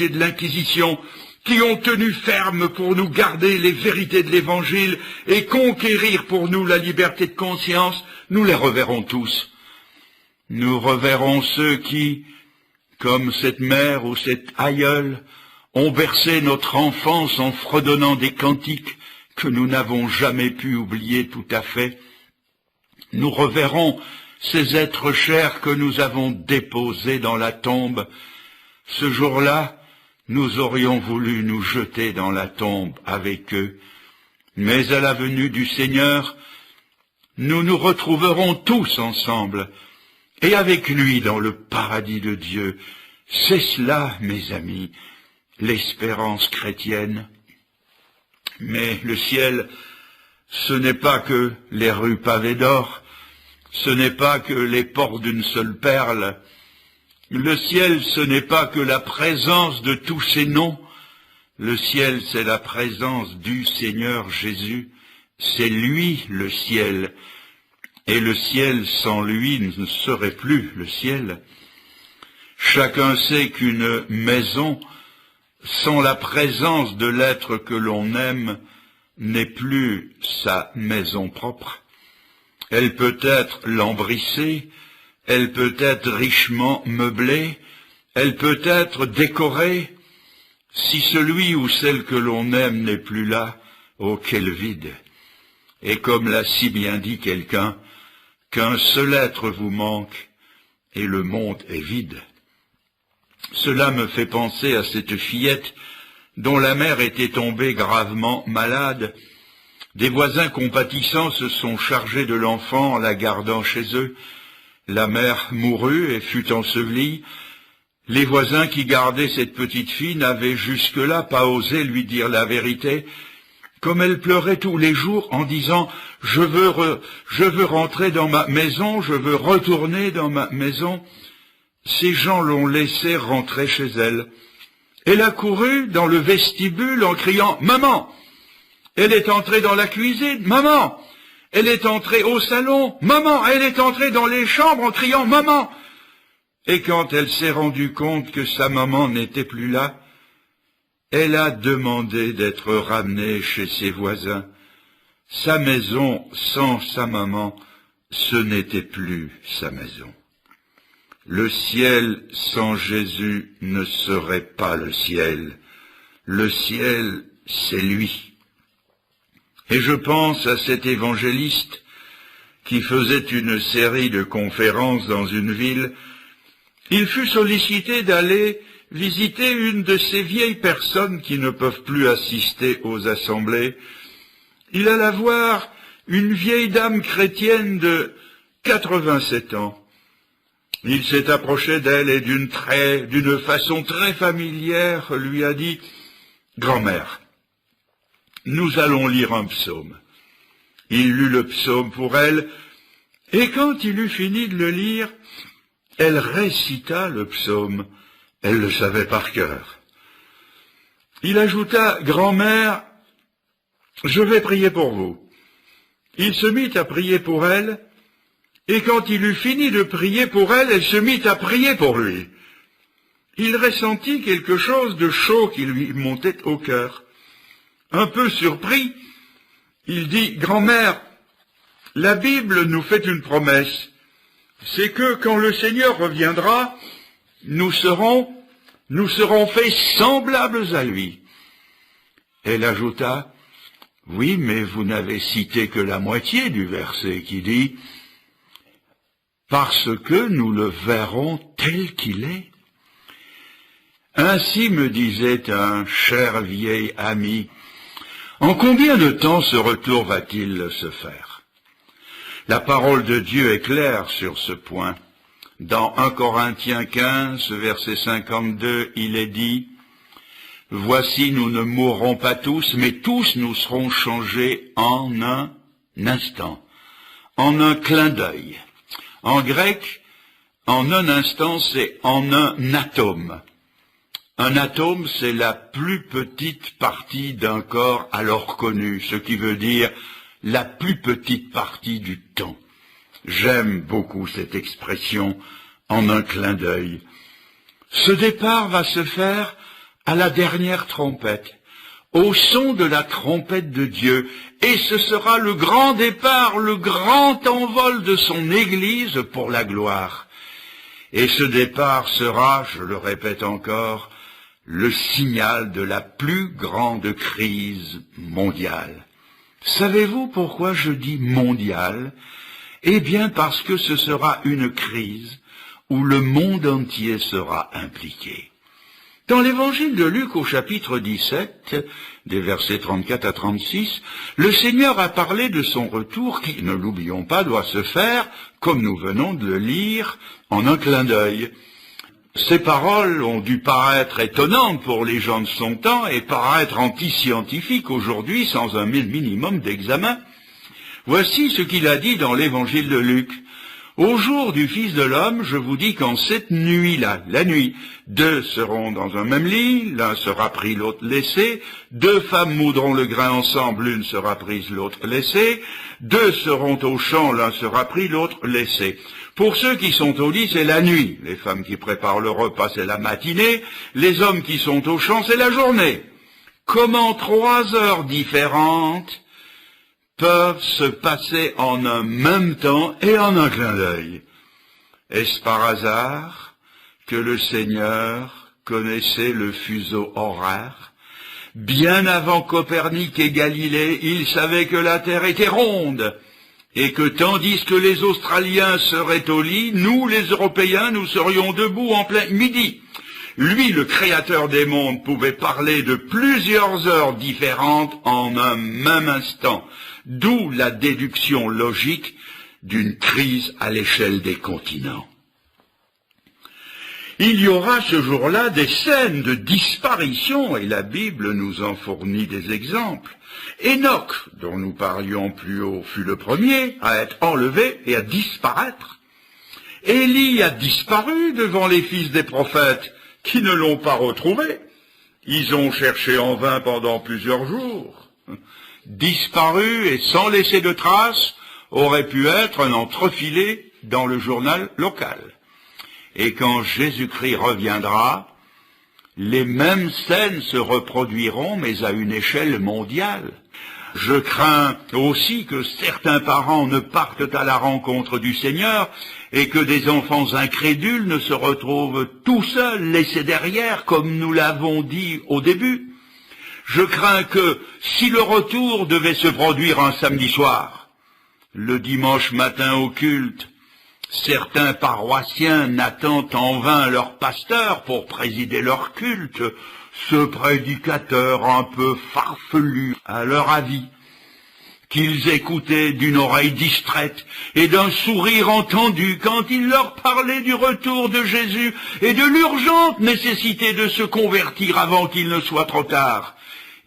de l'Inquisition, qui ont tenu ferme pour nous garder les vérités de l'Évangile et conquérir pour nous la liberté de conscience, nous les reverrons tous. Nous reverrons ceux qui, comme cette mère ou cette aïeule, ont bercé notre enfance en fredonnant des cantiques que nous n'avons jamais pu oublier tout à fait. Nous reverrons ces êtres chers que nous avons déposés dans la tombe, Ce jour-là, nous aurions voulu nous jeter dans la tombe avec eux, mais à la venue du Seigneur, nous nous retrouverons tous ensemble, et avec lui dans le paradis de Dieu. C'est cela, mes amis, l'espérance chrétienne. Mais le ciel, ce n'est pas que les rues pavées d'or, ce n'est pas que les portes d'une seule perle. Le ciel, ce n'est pas que la présence de tous ces noms. Le ciel, c'est la présence du Seigneur Jésus. C'est lui le ciel. Et le ciel sans lui ne serait plus le ciel. Chacun sait qu'une maison, sans la présence de l'être que l'on aime, n'est plus sa maison propre. Elle peut être lambrissée, elle peut être richement meublée, elle peut être décorée. Si celui ou celle que l'on aime n'est plus là, oh quel vide! Et comme l'a si bien dit quelqu'un, qu'un seul être vous manque, et le monde est vide. Cela me fait penser à cette fillette dont la mère était tombée gravement malade. Des voisins compatissants se sont chargés de l'enfant en la gardant chez eux. La mère mourut et fut ensevelie. Les voisins qui gardaient cette petite fille n'avaient jusque-là pas osé lui dire la vérité, comme elle pleurait tous les jours en disant « Je veux rentrer dans ma maison, je veux retourner dans ma maison ». Ces gens l'ont laissée rentrer chez elle. Elle a couru dans le vestibule en criant « Maman !» Elle est entrée dans la cuisine « Maman !» Elle est entrée au salon « Maman !» Elle est entrée dans les chambres en criant « Maman !» Et quand elle s'est rendue compte que sa maman n'était plus là, elle a demandé d'être ramenée chez ses voisins. Sa maison sans sa maman, ce n'était plus sa maison. Le ciel sans Jésus ne serait pas le ciel. Le ciel, c'est lui. Et je pense à cet évangéliste qui faisait une série de conférences dans une ville. Il fut sollicité d'aller visiter une de ces vieilles personnes qui ne peuvent plus assister aux assemblées. Il alla voir une vieille dame chrétienne de 87 ans. Il s'est approché d'elle et d'une façon très familière lui a dit « Grand-mère, nous allons lire un psaume. » Il lut le psaume pour elle, et quand il eut fini de le lire, elle récita le psaume. Elle le savait par cœur. Il ajouta « Grand-mère, je vais prier pour vous. » Il se mit à prier pour elle, et quand il eut fini de prier pour elle, elle se mit à prier pour lui. Il ressentit quelque chose de chaud qui lui montait au cœur. Un peu surpris, il dit « Grand-mère, la Bible nous fait une promesse. C'est que quand le Seigneur reviendra, nous serons faits semblables à lui. » Elle ajouta « Oui, mais vous n'avez cité que la moitié du verset qui dit « Parce que nous le verrons tel qu'il est. » Ainsi me disait un cher vieil ami, en combien de temps ce retour va-t-il se faire? La parole de Dieu est claire sur ce point. Dans 1 Corinthiens 15, verset 52, il est dit « Voici, nous ne mourrons pas tous, mais tous nous serons changés en un instant, en un clin d'œil. » En grec, en un instant, c'est en un atome. Un atome, c'est la plus petite partie d'un corps alors connu, ce qui veut dire la plus petite partie du temps. J'aime beaucoup cette expression, en un clin d'œil. Ce départ va se faire à la dernière trompette, au son de la trompette de Dieu, et ce sera le grand départ, le grand envol de son Église pour la gloire. Et ce départ sera, je le répète encore, le signal de la plus grande crise mondiale. Savez-vous pourquoi je dis mondiale? Eh bien parce que ce sera une crise où le monde entier sera impliqué. Dans l'évangile de Luc au chapitre 17, des versets 34 à 36, le Seigneur a parlé de son retour qui, ne l'oublions pas, doit se faire, comme nous venons de le lire, en un clin d'œil. Ces paroles ont dû paraître étonnantes pour les gens de son temps et paraître anti-scientifiques aujourd'hui sans un minimum d'examen. Voici ce qu'il a dit dans l'évangile de Luc. Au jour du Fils de l'homme, je vous dis qu'en cette nuit-là, la nuit, 2 seront dans un même lit, l'un sera pris, l'autre laissé, 2 femmes moudront le grain ensemble, l'une sera prise, l'autre laissée, 2 seront au champ, l'un sera pris, l'autre laissé. Pour ceux qui sont au lit, c'est la nuit. Les femmes qui préparent le repas, c'est la matinée. Les hommes qui sont au champ, c'est la journée. Comment 3 heures différentes peuvent se passer en un même temps et en un clin d'œil? Est-ce par hasard que le Seigneur connaissait le fuseau horaire? Bien avant Copernic et Galilée, il savait que la Terre était ronde, et que tandis que les Australiens seraient au lit, nous, les Européens, nous serions debout en plein midi. Lui, le créateur des mondes, pouvait parler de plusieurs heures différentes en un même instant, d'où la déduction logique d'une crise à l'échelle des continents. Il y aura ce jour-là des scènes de disparition, et la Bible nous en fournit des exemples. Enoch, dont nous parlions plus haut, fut le premier à être enlevé et à disparaître. Élie a disparu devant les fils des prophètes, qui ne l'ont pas retrouvé. Ils ont cherché en vain pendant plusieurs jours. Disparu et sans laisser de traces, aurait pu être un entrefilé dans le journal local. Et quand Jésus-Christ reviendra, les mêmes scènes se reproduiront, mais à une échelle mondiale. Je crains aussi que certains parents ne partent à la rencontre du Seigneur et que des enfants incrédules ne se retrouvent tout seuls, laissés derrière, comme nous l'avons dit au début. Je crains que, si le retour devait se produire un samedi soir, le dimanche matin au culte, certains paroissiens n'attendent en vain leur pasteur pour présider leur culte, ce prédicateur un peu farfelu à leur avis, qu'ils écoutaient d'une oreille distraite et d'un sourire entendu quand il leur parlait du retour de Jésus et de l'urgente nécessité de se convertir avant qu'il ne soit trop tard.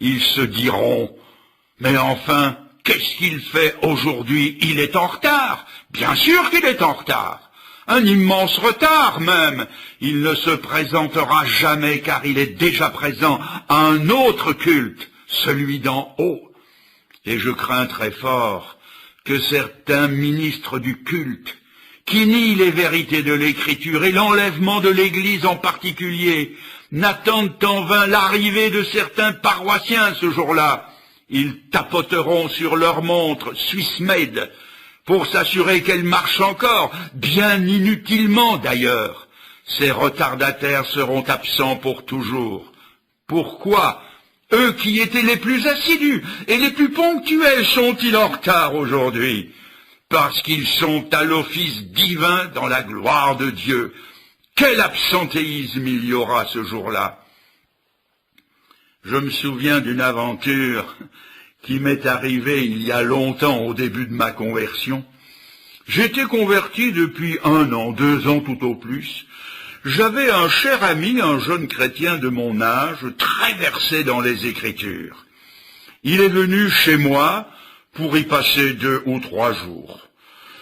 Ils se diront, mais enfin, qu'est-ce qu'il fait aujourd'hui? Il est en retard. Bien sûr qu'il est en retard. Un immense retard même. Il ne se présentera jamais car il est déjà présent à un autre culte, celui d'en haut. Et je crains très fort que certains ministres du culte, qui nient les vérités de l'Écriture et l'enlèvement de l'Église en particulier, n'attendent en vain l'arrivée de certains paroissiens ce jour-là. Ils tapoteront sur leur montre Swiss Made pour s'assurer qu'elle marche encore, bien inutilement d'ailleurs. Ces retardataires seront absents pour toujours. Pourquoi eux qui étaient les plus assidus et les plus ponctuels sont-ils en retard aujourd'hui? Parce qu'ils sont à l'office divin dans la gloire de Dieu. Quel absentéisme il y aura ce jour-là! Je me souviens d'une aventure qui m'est arrivée il y a longtemps au début de ma conversion. J'étais converti depuis 1 an, 2 ans tout au plus. J'avais un cher ami, un jeune chrétien de mon âge, très versé dans les Écritures. Il est venu chez moi pour y passer 2 ou 3 jours.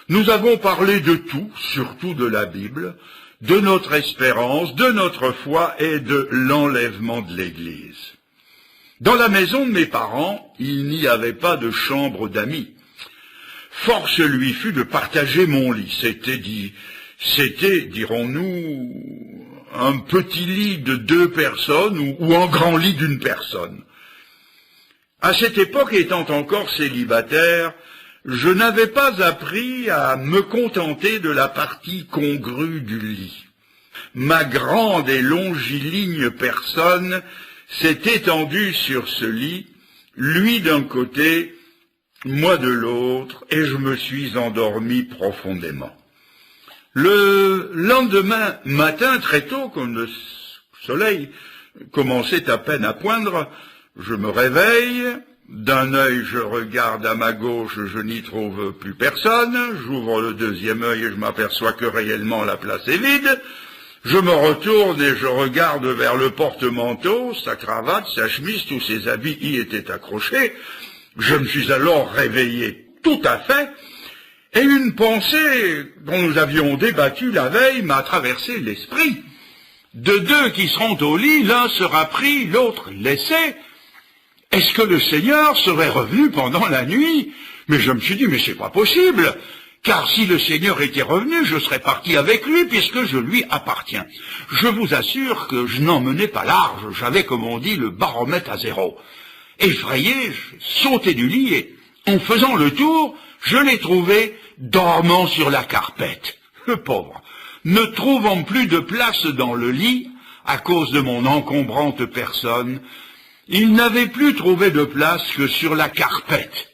Nous avons parlé de tout, surtout de la Bible, de notre espérance, de notre foi et de l'enlèvement de l'Église. Dans la maison de mes parents, il n'y avait pas de chambre d'amis. Force lui fut de partager mon lit. C'était, dirons-nous, un petit lit de 2 personnes ou un grand lit d'1 personne. À cette époque, étant encore célibataire, je n'avais pas appris à me contenter de la partie congrue du lit. Ma grande et longiligne personne s'est étendue sur ce lit, lui d'un côté, moi de l'autre, et je me suis endormi profondément. Le lendemain matin, très tôt, comme le soleil commençait à peine à poindre. Je me réveille, d'un œil je regarde à ma gauche, je n'y trouve plus personne, j'ouvre le deuxième œil et je m'aperçois que réellement la place est vide. Je me retourne et je regarde vers le porte-manteau, sa cravate, sa chemise, tous ses habits y étaient accrochés. Je me suis alors réveillé tout à fait, et une pensée dont nous avions débattu la veille m'a traversé l'esprit. De deux qui seront au lit, l'un sera pris, l'autre laissé. Est-ce que le Seigneur serait revenu pendant la nuit? Mais je me suis dit, mais c'est pas possible, car si le Seigneur était revenu, je serais parti avec lui, puisque je lui appartiens. Je vous assure que je n'en menais pas large, j'avais, comme on dit, le baromètre à zéro. Effrayé, je sautais du lit et, en faisant le tour, je l'ai trouvé dormant sur la carpette. Le pauvre, ne trouvant plus de place dans le lit, à cause de mon encombrante personne, il n'avait plus trouvé de place que sur la carpette.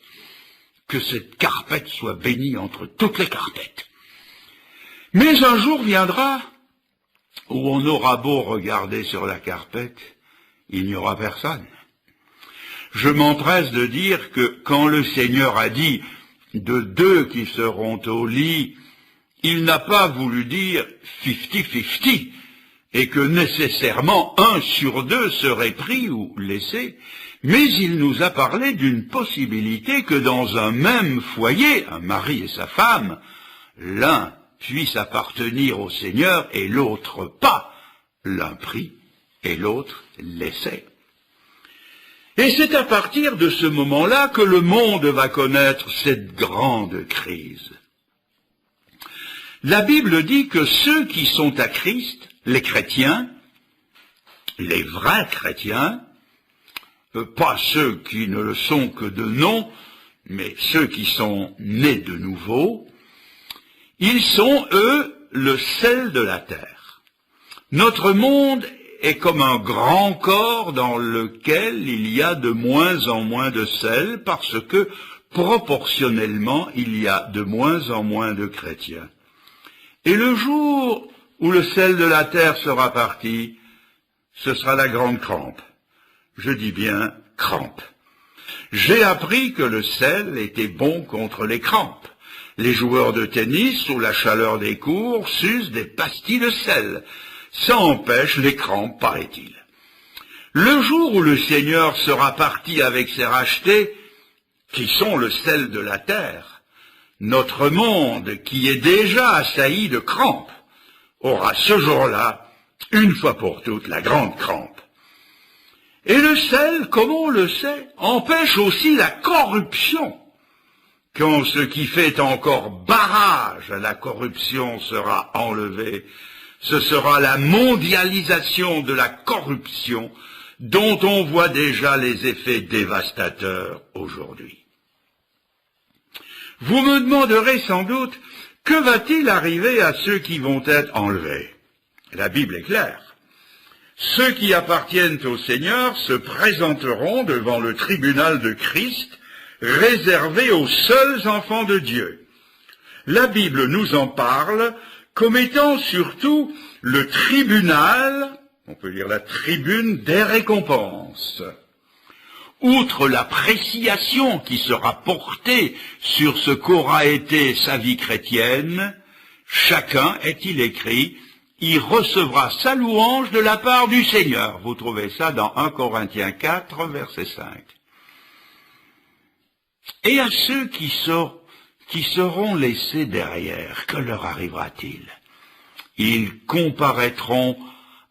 Que cette carpette soit bénie entre toutes les carpettes. Mais un jour viendra où on aura beau regarder sur la carpette, il n'y aura personne. Je m'empresse de dire que quand le Seigneur a dit de deux qui seront au lit, il n'a pas voulu dire 50-50, et que nécessairement 1 sur 2 serait pris ou laissé, mais il nous a parlé d'une possibilité que dans un même foyer, un mari et sa femme, l'un puisse appartenir au Seigneur et l'autre pas, l'un pris et l'autre laissé. Et c'est à partir de ce moment-là que le monde va connaître cette grande crise. La Bible dit que ceux qui sont à Christ, les chrétiens, les vrais chrétiens, pas ceux qui ne le sont que de nom, mais ceux qui sont nés de nouveau, ils sont, eux, le sel de la terre. Notre monde est comme un grand corps dans lequel il y a de moins en moins de sel parce que, proportionnellement, il y a de moins en moins de chrétiens. Et le jour où le sel de la terre sera parti, ce sera la grande crampe. Je dis bien crampe. J'ai appris que le sel était bon contre les crampes. Les joueurs de tennis, sous la chaleur des cours, s'usent des pastilles de sel. Ça empêche les crampes, paraît-il. Le jour où le Seigneur sera parti avec ses rachetés, qui sont le sel de la terre, notre monde, qui est déjà assailli de crampes, aura ce jour-là, une fois pour toutes, la grande crampe. Et le sel, comme on le sait, empêche aussi la corruption. Quand ce qui fait encore barrage à la corruption sera enlevé, ce sera la mondialisation de la corruption dont on voit déjà les effets dévastateurs aujourd'hui. Vous me demanderez sans doute, que va-t-il arriver à ceux qui vont être enlevés? La Bible est claire. Ceux qui appartiennent au Seigneur se présenteront devant le tribunal de Christ, réservé aux seuls enfants de Dieu. La Bible nous en parle comme étant surtout le tribunal, on peut dire la tribune des récompenses. Outre l'appréciation qui sera portée sur ce qu'aura été sa vie chrétienne, chacun, est-il écrit, y recevra sa louange de la part du Seigneur. Vous trouvez ça dans 1 Corinthiens 4, verset 5. Et à ceux qui seront laissés derrière, que leur arrivera-t-il? Ils comparaîtront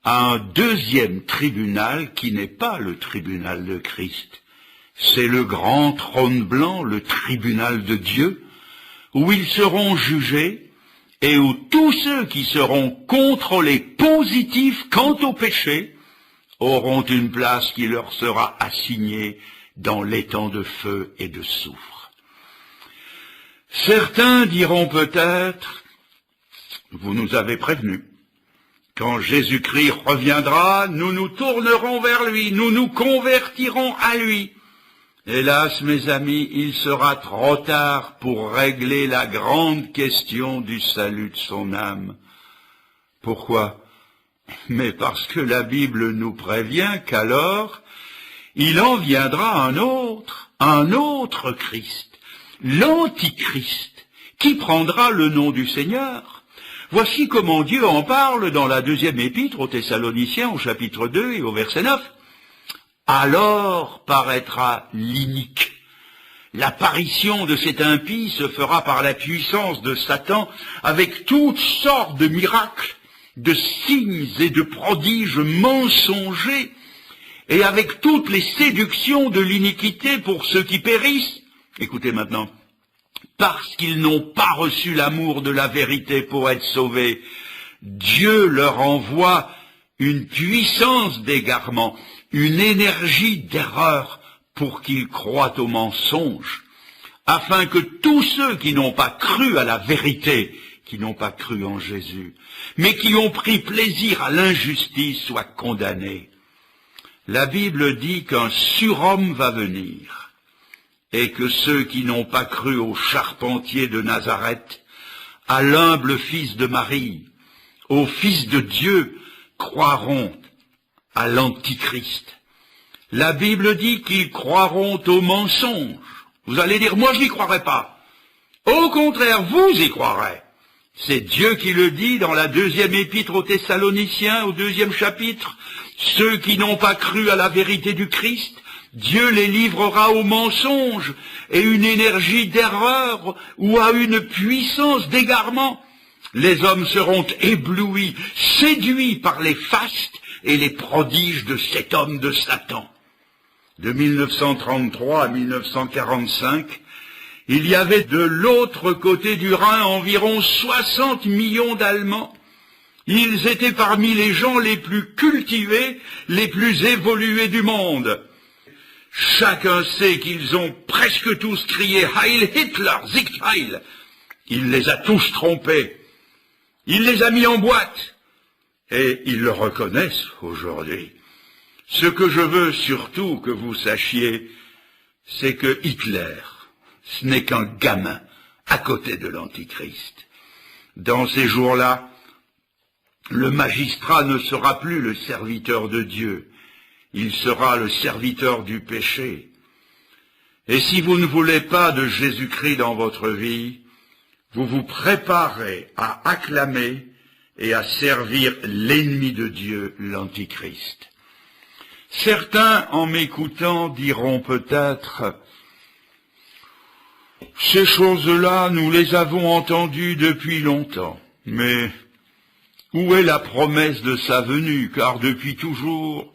à un deuxième tribunal qui n'est pas le tribunal de Christ. C'est le grand trône blanc, le tribunal de Dieu, où ils seront jugés et où tous ceux qui seront contrôlés positifs quant au péché auront une place qui leur sera assignée dans l'étang de feu et de soufre. Certains diront peut-être, vous nous avez prévenus, quand Jésus-Christ reviendra, nous nous tournerons vers lui, nous nous convertirons à lui. Hélas, mes amis, il sera trop tard pour régler la grande question du salut de son âme. Pourquoi? mais parce que la Bible nous prévient qu'alors, il en viendra un autre Christ, l'Antichrist, qui prendra le nom du Seigneur. Voici comment Dieu en parle dans la deuxième épître aux Thessaloniciens, au chapitre 2 et au verset 9. Alors paraîtra l'inique. L'apparition de cet impie se fera par la puissance de Satan, avec toutes sortes de miracles, de signes et de prodiges mensongers, et avec toutes les séductions de l'iniquité pour ceux qui périssent. Écoutez maintenant. Parce qu'ils n'ont pas reçu l'amour de la vérité pour être sauvés, Dieu leur envoie une puissance d'égarement, une énergie d'erreur pour qu'ils croient au mensonge, afin que tous ceux qui n'ont pas cru à la vérité, qui n'ont pas cru en Jésus, mais qui ont pris plaisir à l'injustice, soient condamnés. La Bible dit qu'un surhomme va venir, et que ceux qui n'ont pas cru au charpentier de Nazareth, à l'humble fils de Marie, au Fils de Dieu, croiront à l'Antichrist. La Bible dit qu'ils croiront au mensonge. Vous allez dire, moi je n'y croirai pas. Au contraire, vous y croirez. C'est Dieu qui le dit dans la deuxième épître aux Thessaloniciens, au 2e chapitre. Ceux qui n'ont pas cru à la vérité du Christ, Dieu les livrera au mensonge et une énergie d'erreur ou à une puissance d'égarement. Les hommes seront éblouis, séduits par les fastes et les prodiges de cet homme de Satan. De 1933 à 1945, il y avait de l'autre côté du Rhin environ 60 millions d'Allemands. Ils étaient parmi les gens les plus cultivés, les plus évolués du monde. Chacun sait qu'ils ont presque tous crié « Heil Hitler, Sieg Heil !» Il les a tous trompés. Il les a mis en boîte. Et ils le reconnaissent aujourd'hui. Ce que je veux surtout que vous sachiez, c'est que Hitler, ce n'est qu'un gamin à côté de l'Antichrist. Dans ces jours-là, le magistrat ne sera plus le serviteur de Dieu. Il sera le serviteur du péché. Et si vous ne voulez pas de Jésus-Christ dans votre vie, vous vous préparez à acclamer et à servir l'ennemi de Dieu, l'Antichrist. Certains, en m'écoutant, diront peut-être « Ces choses-là, nous les avons entendues depuis longtemps, mais où est la promesse de sa venue? Car depuis toujours,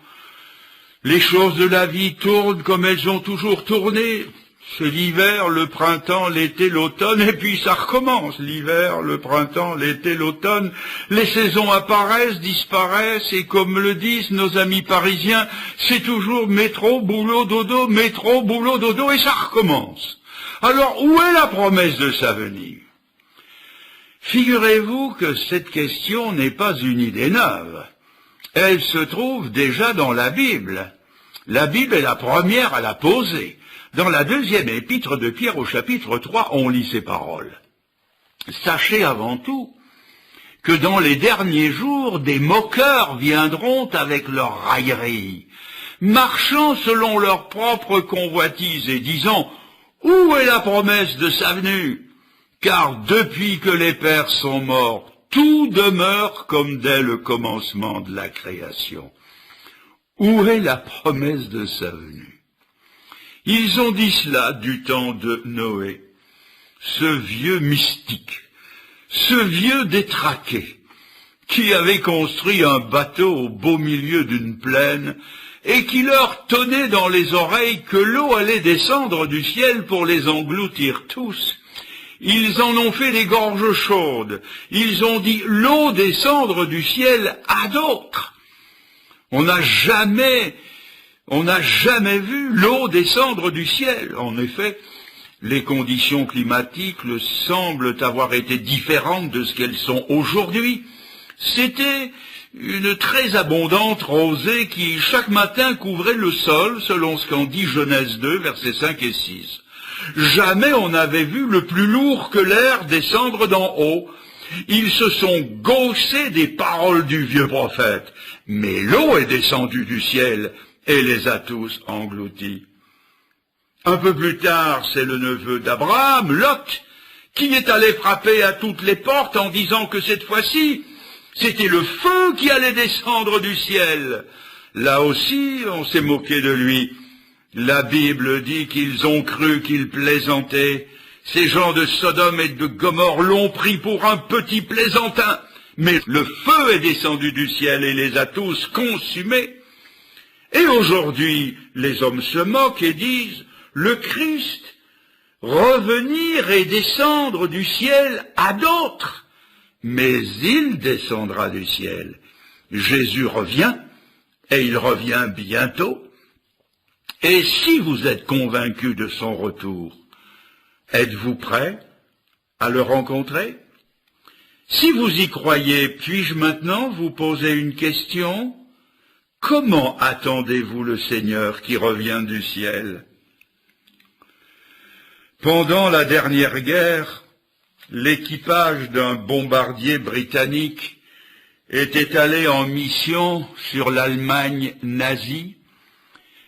les choses de la vie tournent comme elles ont toujours tourné. C'est l'hiver, le printemps, l'été, l'automne, et puis ça recommence. L'hiver, le printemps, l'été, l'automne, les saisons apparaissent, disparaissent, et comme le disent nos amis parisiens, c'est toujours métro, boulot, dodo, métro, boulot, dodo, et ça recommence. Alors, où est la promesse de sa venue? Figurez-vous que cette question n'est pas une idée neuve. Elle se trouve déjà dans la Bible. La Bible est la première à la poser. Dans la deuxième épître de Pierre au chapitre 3, on lit ces paroles. Sachez avant tout que dans les derniers jours, des moqueurs viendront avec leurs railleries, marchant selon leur propre convoitise et disant « Où est la promesse de sa venue ? Car depuis que les pères sont morts, tout demeure comme dès le commencement de la création. » Où est la promesse de sa venue? Ils ont dit cela du temps de Noé, ce vieux mystique, ce vieux détraqué, qui avait construit un bateau au beau milieu d'une plaine et qui leur tonnait dans les oreilles que l'eau allait descendre du ciel pour les engloutir tous. Ils en ont fait des gorges chaudes, ils ont dit l'eau descendre du ciel à d'autres. On n'a jamais vu l'eau descendre du ciel. En effet, les conditions climatiques semblent avoir été différentes de ce qu'elles sont aujourd'hui. C'était une très abondante rosée qui, chaque matin, couvrait le sol, selon ce qu'en dit Genèse 2, versets 5 et 6. Jamais on n'avait vu le plus lourd que l'air descendre d'en haut. Ils se sont gaussés des paroles du vieux prophète, mais l'eau est descendue du ciel et les a tous engloutis. Un peu plus tard, c'est le neveu d'Abraham, Lot, qui est allé frapper à toutes les portes en disant que cette fois-ci, c'était le feu qui allait descendre du ciel. Là aussi, on s'est moqué de lui. La Bible dit qu'ils ont cru qu'il plaisantait. Ces gens de Sodome et de Gomorrhe l'ont pris pour un petit plaisantin. Mais le feu est descendu du ciel et les a tous consumés. Et aujourd'hui, les hommes se moquent et disent, le Christ, revenir et descendre du ciel à d'autres. Mais il descendra du ciel. Jésus revient, et il revient bientôt. Et si vous êtes convaincus de son retour, êtes-vous prêts à le rencontrer? Si vous y croyez, puis-je maintenant vous poser une question? Comment attendez-vous le Seigneur qui revient du ciel? Pendant la dernière guerre, l'équipage d'un bombardier britannique était allé en mission sur l'Allemagne nazie,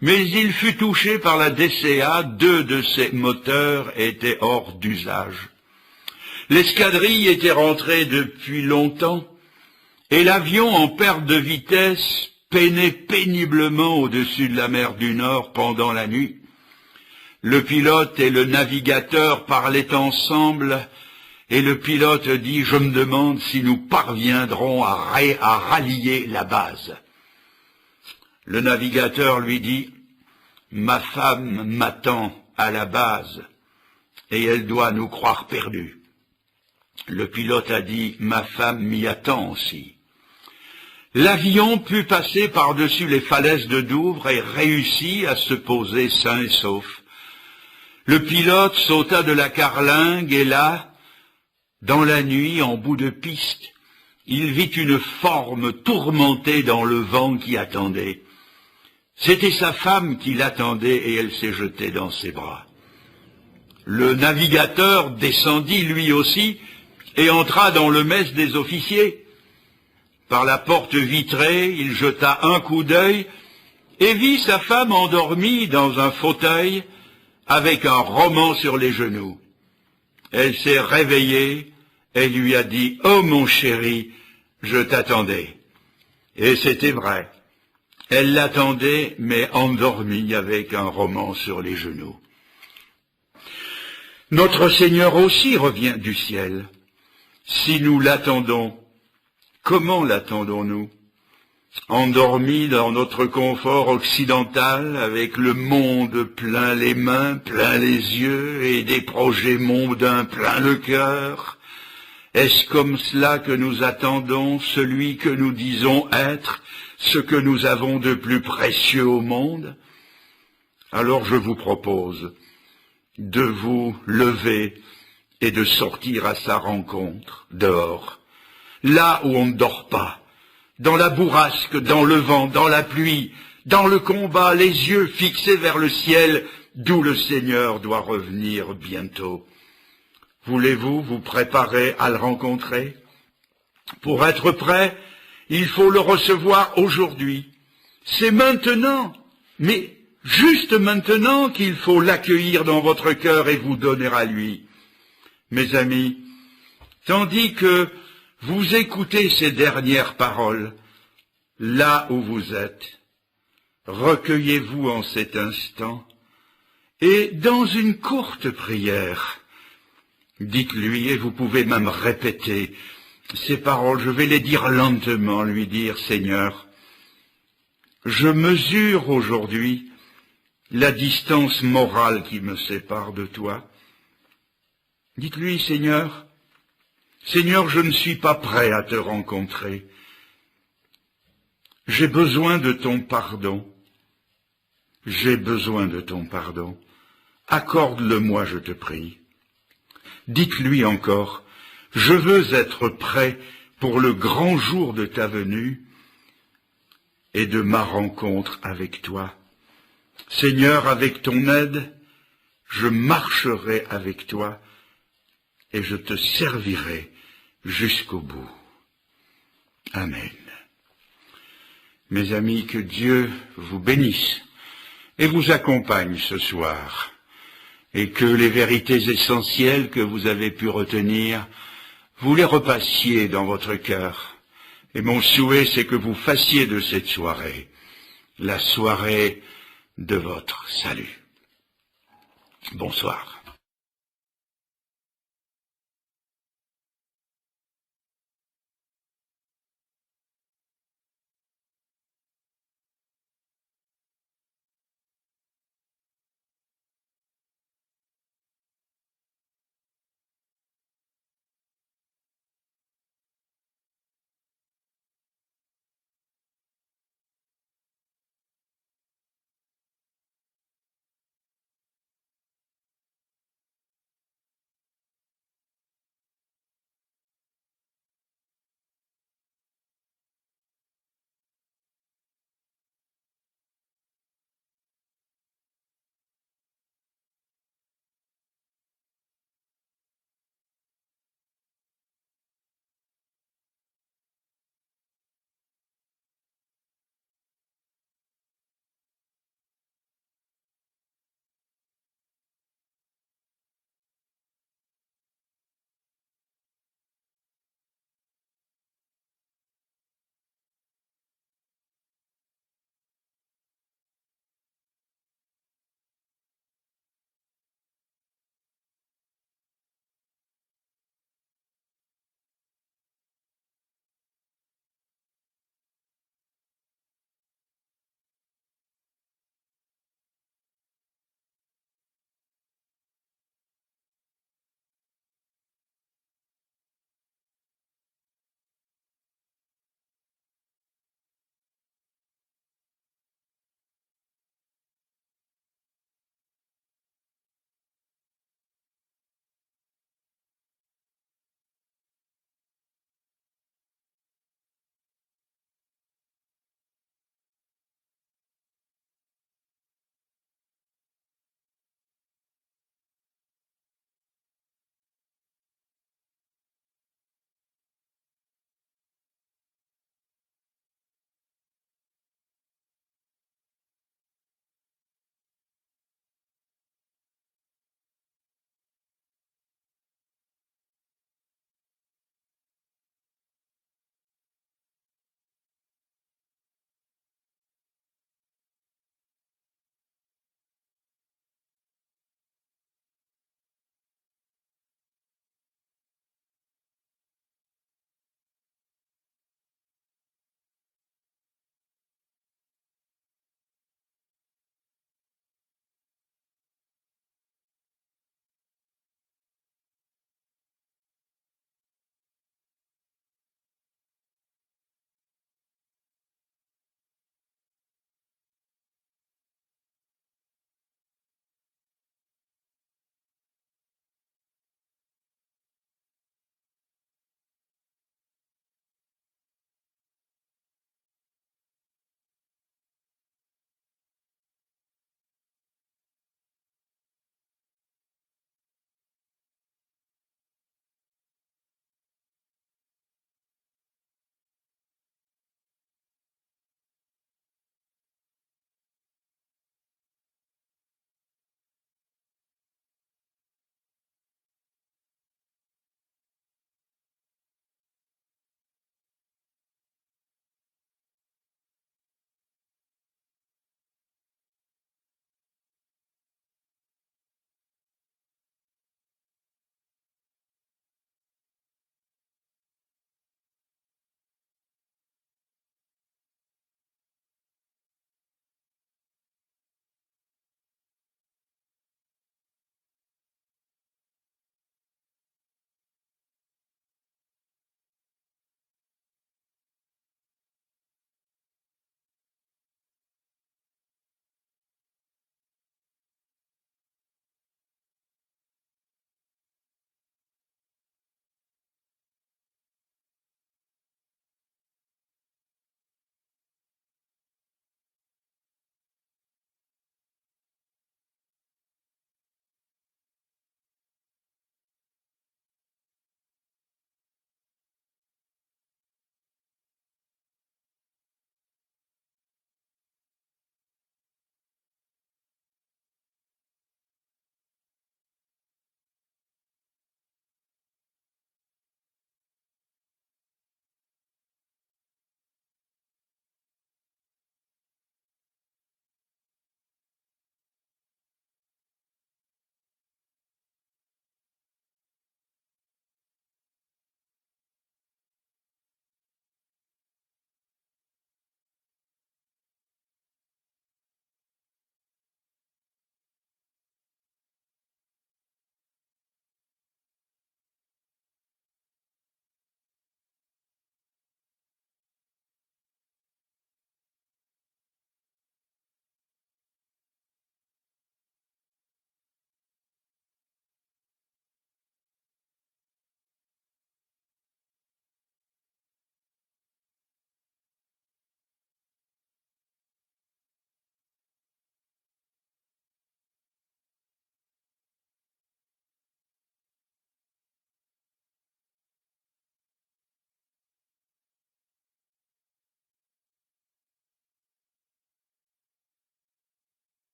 mais il fut touché par la DCA, 2 de ses moteurs étaient hors d'usage. L'escadrille était rentrée depuis longtemps, et l'avion en perte de vitesse peinait péniblement au-dessus de la mer du Nord pendant la nuit. Le pilote et le navigateur parlaient ensemble, et le pilote dit « Je me demande si nous parviendrons à rallier la base. » Le navigateur lui dit « Ma femme m'attend à la base, et elle doit nous croire perdus. » Le pilote a dit « Ma femme m'y attend aussi. » L'avion put passer par-dessus les falaises de Douvres et réussit à se poser sain et sauf. Le pilote sauta de la carlingue et là, dans la nuit, en bout de piste, il vit une forme tourmentée dans le vent qui attendait. C'était sa femme qui l'attendait et elle s'est jetée dans ses bras. Le navigateur descendit lui aussi et entra dans le mess des officiers. Par la porte vitrée, il jeta un coup d'œil et vit sa femme endormie dans un fauteuil avec un roman sur les genoux. Elle s'est réveillée et lui a dit « Oh mon chéri, je t'attendais. » Et c'était vrai. Elle l'attendait, mais endormie avec un roman sur les genoux. Notre Seigneur aussi revient du ciel. Si nous l'attendons, comment l'attendons-nous? Endormis dans notre confort occidental, avec le monde plein les mains, plein les yeux, et des projets mondains plein le cœur? Est-ce comme cela que nous attendons celui que nous disons être, ce que nous avons de plus précieux au monde? Alors je vous propose de vous lever et de sortir à sa rencontre, dehors, là où on ne dort pas, dans la bourrasque, dans le vent, dans la pluie, dans le combat, les yeux fixés vers le ciel, d'où le Seigneur doit revenir bientôt. Voulez-vous vous préparer à le rencontrer? Pour être prêt, il faut le recevoir aujourd'hui. C'est maintenant, mais juste maintenant qu'il faut l'accueillir dans votre cœur et vous donner à lui. Mes amis, tandis que vous écoutez ces dernières paroles, là où vous êtes, recueillez-vous en cet instant, et dans une courte prière, dites-lui, et vous pouvez même répéter ces paroles, je vais les dire lentement, lui dire, Seigneur, je mesure aujourd'hui la distance morale qui me sépare de toi. Dites-lui, Seigneur, Seigneur, je ne suis pas prêt à te rencontrer. J'ai besoin de ton pardon. J'ai besoin de ton pardon. Accorde-le-moi, je te prie. Dites-lui encore, je veux être prêt pour le grand jour de ta venue et de ma rencontre avec toi. Seigneur, avec ton aide, je marcherai avec toi et je te servirai jusqu'au bout. Amen. Mes amis, que Dieu vous bénisse et vous accompagne ce soir, et que les vérités essentielles que vous avez pu retenir, vous les repassiez dans votre cœur. Et mon souhait, c'est que vous fassiez de cette soirée la soirée de votre salut. Bonsoir.